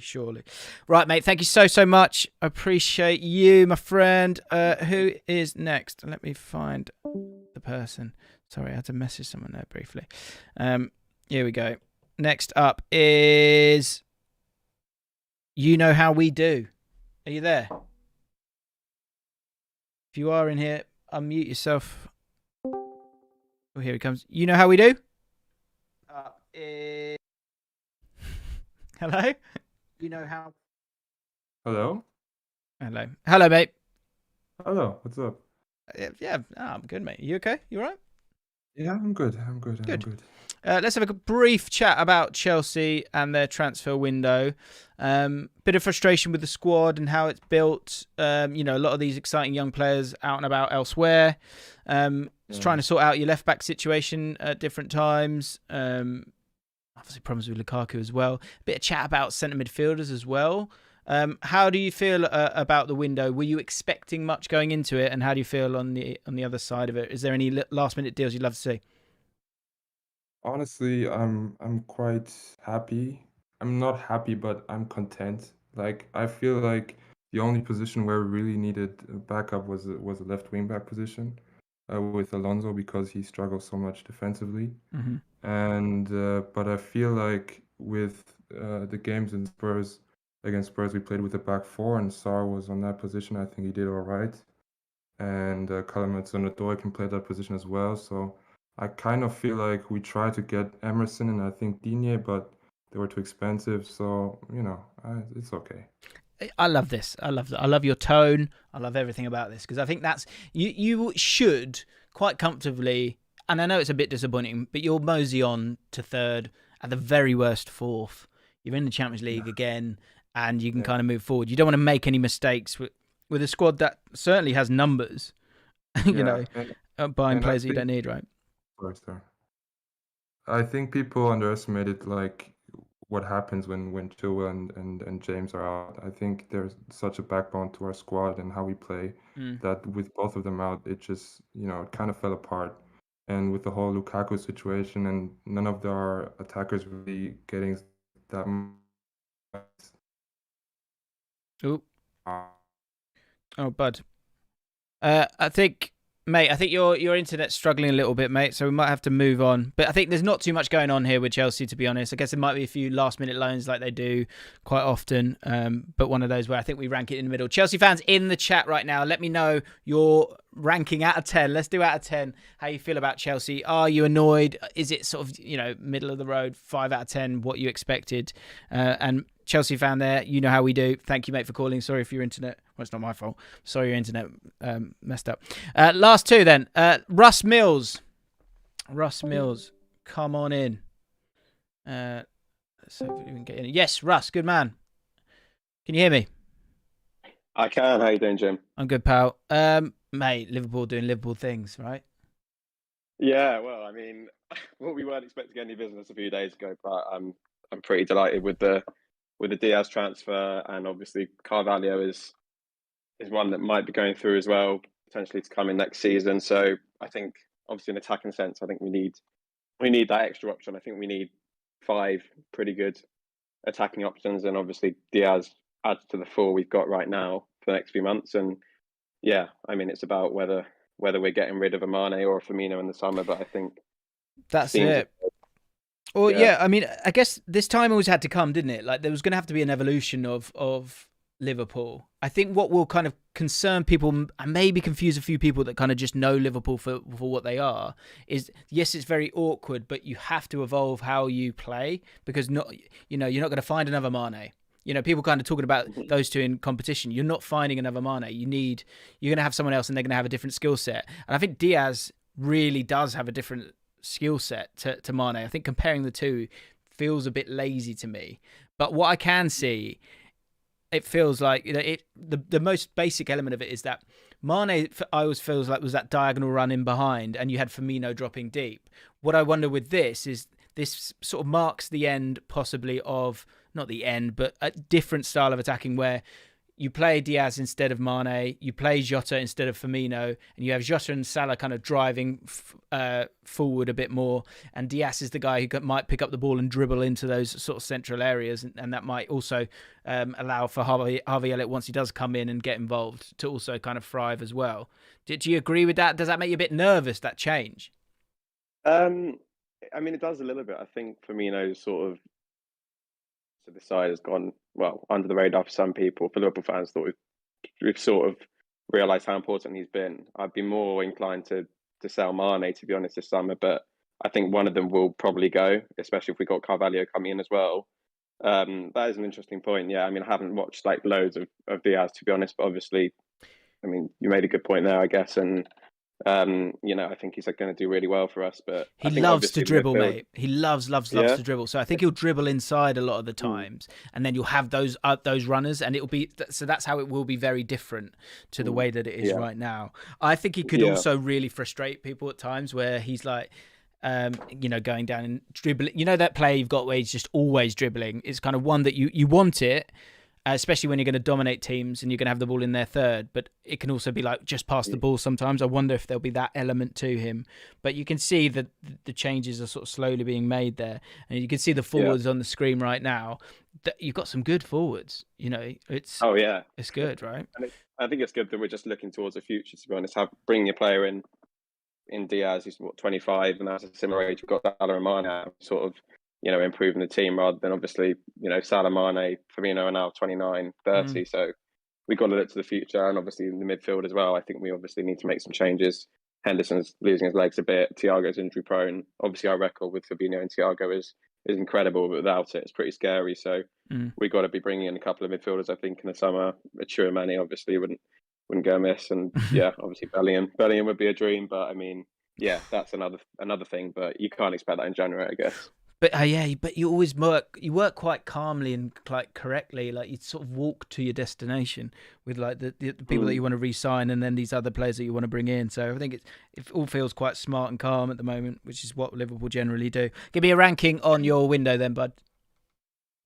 Right, mate, thank you so much. I appreciate you, my friend. Who is next? Let me find the person. Sorry, I had to message someone there briefly. Here we go. Next up is You Know How We Do. Are you there? If you are in here, unmute yourself. Oh, here he comes. You Know How We Do? Hello? You know how... Hello? Hello, mate. Hello, what's up? Yeah, I'm good, mate. You okay? You all right? Yeah, I'm good. Good. Let's have a brief chat about Chelsea and their transfer window. Bit of frustration with the squad and how it's built. A lot of these exciting young players out and about elsewhere. Just trying to sort out your left back situation at different times. Obviously problems with Lukaku as well. Bit of chat about centre midfielders as well. How do you feel about the window? Were you expecting much going into it, and how do you feel on the other side of it? Is there any last minute deals you'd love to see? Honestly, I'm quite happy. I'm not happy, but I'm content. Like, I feel like the only position where we really needed a backup was a left wing back position with Alonso, because he struggles so much defensively. Mm-hmm. And but I feel like with the games against Spurs, we played with a back 4, and Sarr was on that position. I think he did all right. And Callum Hudson-Odoi can play that position as well. So I kind of feel like we tried to get Emerson and I think Digne, but they were too expensive. So, it's okay. I love this. I love that. I love your tone. I love everything about this, because I think that's you should quite comfortably, and I know it's a bit disappointing, but you'll mosey on to 3rd, at the very worst 4th. You're in the Champions League again, and you can kind of move forward. You don't want to make any mistakes with a squad that certainly has numbers, buying players that you don't need, right? I think people underestimated what happens when Chilwell and James are out. I think there's such a backbone to our squad and how we play that with both of them out, it just it kind of fell apart. And with the whole Lukaku situation, and none of our attackers really getting that much. Oh, bud. I think your internet's struggling a little bit, mate, so we might have to move on. But I think there's not too much going on here with Chelsea, to be honest. I guess there might be a few last-minute loans like they do quite often, but one of those where I think we rank it in the middle. Chelsea fans in the chat right now, let me know your ranking out of 10. Let's do out of 10 how you feel about Chelsea. Are you annoyed? Is it sort of, middle of the road, 5 out of 10, what you expected? And Chelsea fan there, you know how we do. Thank you, mate, for calling. Sorry for your internet. Well, it's not my fault. Sorry your internet messed up. Last 2 then. Russ Mills. Come on in. Let's see if we can get in. Yes, Russ, good man. Can you hear me? I can. How you doing, Jim? I'm good, pal. Mate, Liverpool doing Liverpool things, right? Yeah, well, I mean, we weren't expecting any business a few days ago, but I'm pretty delighted with the Diaz transfer, and obviously Carvalho is is one that might be going through as well, potentially to come in next season. So I think, obviously, in attacking sense, I think we need that extra option. I think we need 5 pretty good attacking options, and obviously Diaz adds to the 4 we've got right now for the next few months. And yeah, I mean, it's about whether we're getting rid of a Mane or a Firmino in the summer, but I think that's it. Well, yeah, I mean, I guess this time always had to come, didn't it? Like there was going to have to be an evolution of Liverpool. I think what will kind of concern people and maybe confuse a few people that kind of just know Liverpool for what they are is, yes, it's very awkward, but you have to evolve how you play, because you're not going to find another Mane. People kind of talking about those two in competition. You're not finding another Mane. You're going to have someone else, and they're going to have a different skill set. And I think Diaz really does have a different skill set to Mane. I think comparing the two feels a bit lazy to me. But what I can see, it feels like the most basic element of it is that Mane, I always feels like, was that diagonal run in behind, and you had Firmino dropping deep. What I wonder with this is this sort of marks the end, possibly of, not the end, but a different style of attacking where you play Diaz instead of Mane, you play Jota instead of Firmino, and you have Jota and Salah kind of driving forward a bit more, and Diaz is the guy who might pick up the ball and dribble into those sort of central areas, and that might also allow for Harvey Elliott, once he does come in and get involved, to also kind of thrive as well. Do you agree with that? Does that make you a bit nervous, that change? I mean, it does a little bit. I think Firmino sort of to the side has gone, well, under the radar for some people. For Liverpool fans, thought we've sort of realised how important he's been. I'd be more inclined to sell Mane, to be honest, this summer, but I think one of them will probably go, especially if we got Carvalho coming in as well. That is an interesting point. Yeah, I mean, I haven't watched like loads of Diaz, to be honest, but obviously, I mean, you made a good point there, I guess, and I think he's going to do really well for us. But he loves to dribble, mate. He loves to dribble. So I think he'll dribble inside a lot of the times, and then you'll have those runners, and it'll be so. That's how it will be very different to the way that it is right now. I think he could also really frustrate people at times, where he's like, going down and dribbling. That play you've got where he's just always dribbling. It's kind of one that you want it. Especially when you're going to dominate teams and you're going to have the ball in their third, but it can also be like just pass the ball sometimes. I wonder if there'll be that element to him, but you can see that the changes are sort of slowly being made there, and you can see the forwards on the screen right now. That you've got some good forwards. It's it's good, right? And I think it's good that we're just looking towards the future. To be honest, bringing a player in Diaz, who's 25, and that's a similar age. We've got Salah and Mane, sort of. Improving the team rather than obviously, Salah, Mane, Firmino are now 29, 30. So we've got to look to the future, and obviously in the midfield as well. I think we obviously need to make some changes. Henderson's losing his legs a bit. Thiago's injury prone. Obviously our record with Fabinho and Thiago is incredible, but without it, it's pretty scary. So we've got to be bringing in a couple of midfielders, I think, in the summer. True Mane obviously wouldn't go amiss. And obviously Bellingham would be a dream, but I mean, that's another thing, but you can't expect that in January, I guess. But but you always work quite calmly and quite correctly. Like you sort of walk to your destination with like the people that you want to re-sign, and then these other players that you want to bring in. So I think it all feels quite smart and calm at the moment, which is what Liverpool generally do. Give me a ranking on your window then, bud.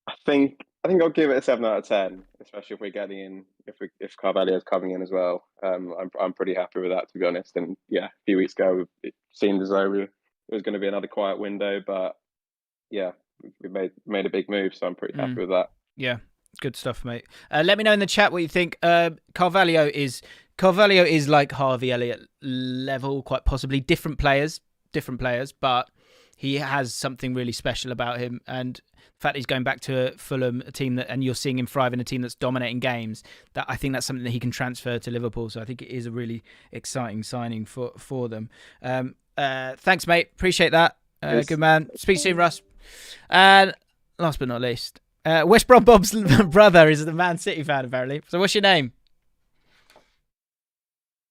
I think I'll give it a 7 out of 10, especially if we're getting in, if Carvalho is coming in as well. I'm pretty happy with that, to be honest. And a few weeks ago it seemed as though it was going to be another quiet window, but we made a big move, so I'm pretty happy with that. Yeah, good stuff, mate. Let me know in the chat what you think. Carvalho is like Harvey Elliott level, quite possibly. Different players, but he has something really special about him. And the fact that he's going back to Fulham, a team and you're seeing him thrive in a team that's dominating games, that I think that's something that he can transfer to Liverpool. So I think it is a really exciting signing for them. Thanks, mate. Appreciate that. Good man. Speak soon, Russ. And last but not least, West Brom Bob's brother is the Man City fan, apparently. So what's your name?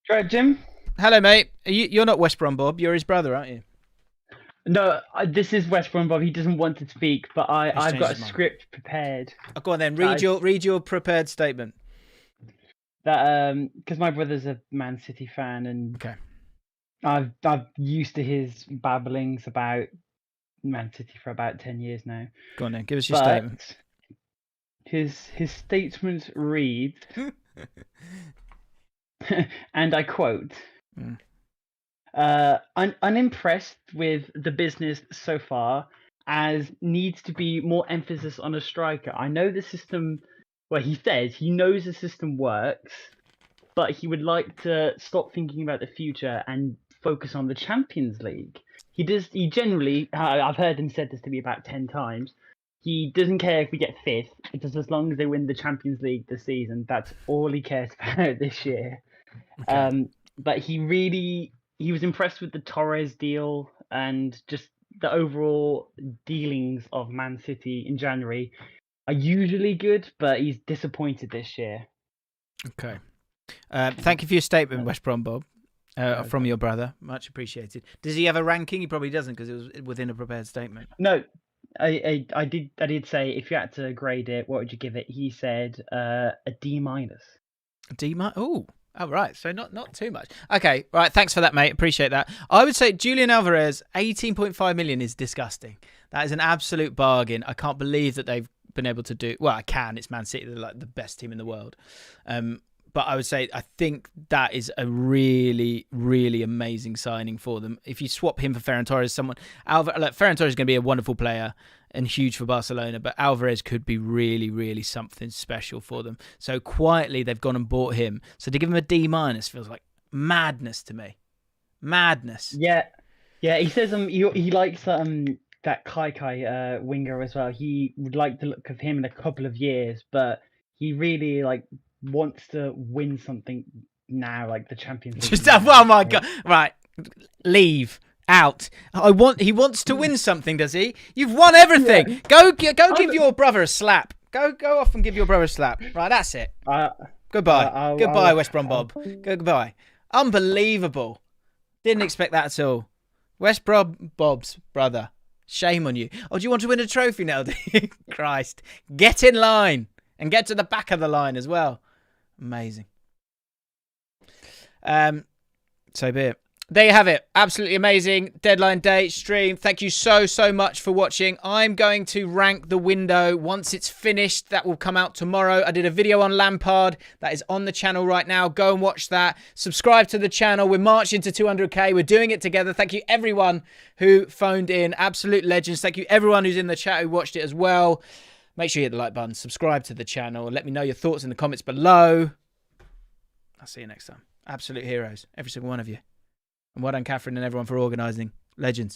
Right, Jim. Hello, mate. You're not West Brom Bob. You're his brother, aren't you? No, this is West Brom Bob. He doesn't want to speak, but I've got a script prepared. Oh, go on then. Read your prepared statement. That because my brother's a Man City fan, and I've used to his babblings about Man City for about 10 years now. Go on then, give us your statement. His statement reads: and I quote, unimpressed with the business so far, as needs to be more emphasis on a striker. I know the system, well, he says he knows the system works, but he would like to stop thinking about the future and focus on the Champions League. He generally, I've heard him said this to me about 10 times, he doesn't care if we get 5th, just as long as they win the Champions League this season. That's all he cares about this year. Okay. But he was impressed with the Torres deal and just the overall dealings of Man City in January are usually good, but he's disappointed this year. Okay. Thank you for your statement, West Brom Bob, from your brother. Much appreciated. Does he have a ranking? He probably doesn't because it was within a prepared statement. No, I did say if you had to grade it, what would you give it? He said a D-. A D-? Oh, right. So not too much. Okay, right. Thanks for that, mate. Appreciate that. I would say Julian Alvarez, 18.5 million is disgusting. That is an absolute bargain. I can't believe that they've been able to do. Well, I can. It's Man City. They're like the best team in the world. But I would say I think that is a really, really amazing signing for them. If you swap him for Ferran Torres, Ferran Torres is going to be a wonderful player and huge for Barcelona, but Alvarez could be really, really something special for them. So quietly, they've gone and bought him. So to give him a D- feels like madness to me. Madness. Yeah. He says he likes that Kai winger as well. He would like the look of him in a couple of years, but he really wants to win something now, like the Champions League. Oh my God! Right, leave out. He wants to win something, does he? You've won everything. Yeah. Go give your brother a slap. Go off and give your brother a slap. Right, that's it. Goodbye. Goodbye, West Brom Bob. Goodbye. Unbelievable. Didn't expect that at all. West Brom Bob's brother. Shame on you. Oh, do you want to win a trophy now? Christ. Get in line and get to the back of the line as well. Amazing. So be it. There you have it. Absolutely amazing deadline day stream. Thank you so much for watching. I'm going to rank the window once it's finished. That will come out tomorrow. I did a video on Lampard that is on the channel right now. Go and watch that. Subscribe to the channel. We're marching to 200k. We're doing it together. Thank you everyone who phoned in. Absolute legends. Thank you everyone who's in the chat who watched it as well. Make sure you hit the like button, subscribe to the channel, and let me know your thoughts in the comments below. I'll see you next time. Absolute heroes, every single one of you. And well done, Catherine and everyone, for organising. Legends.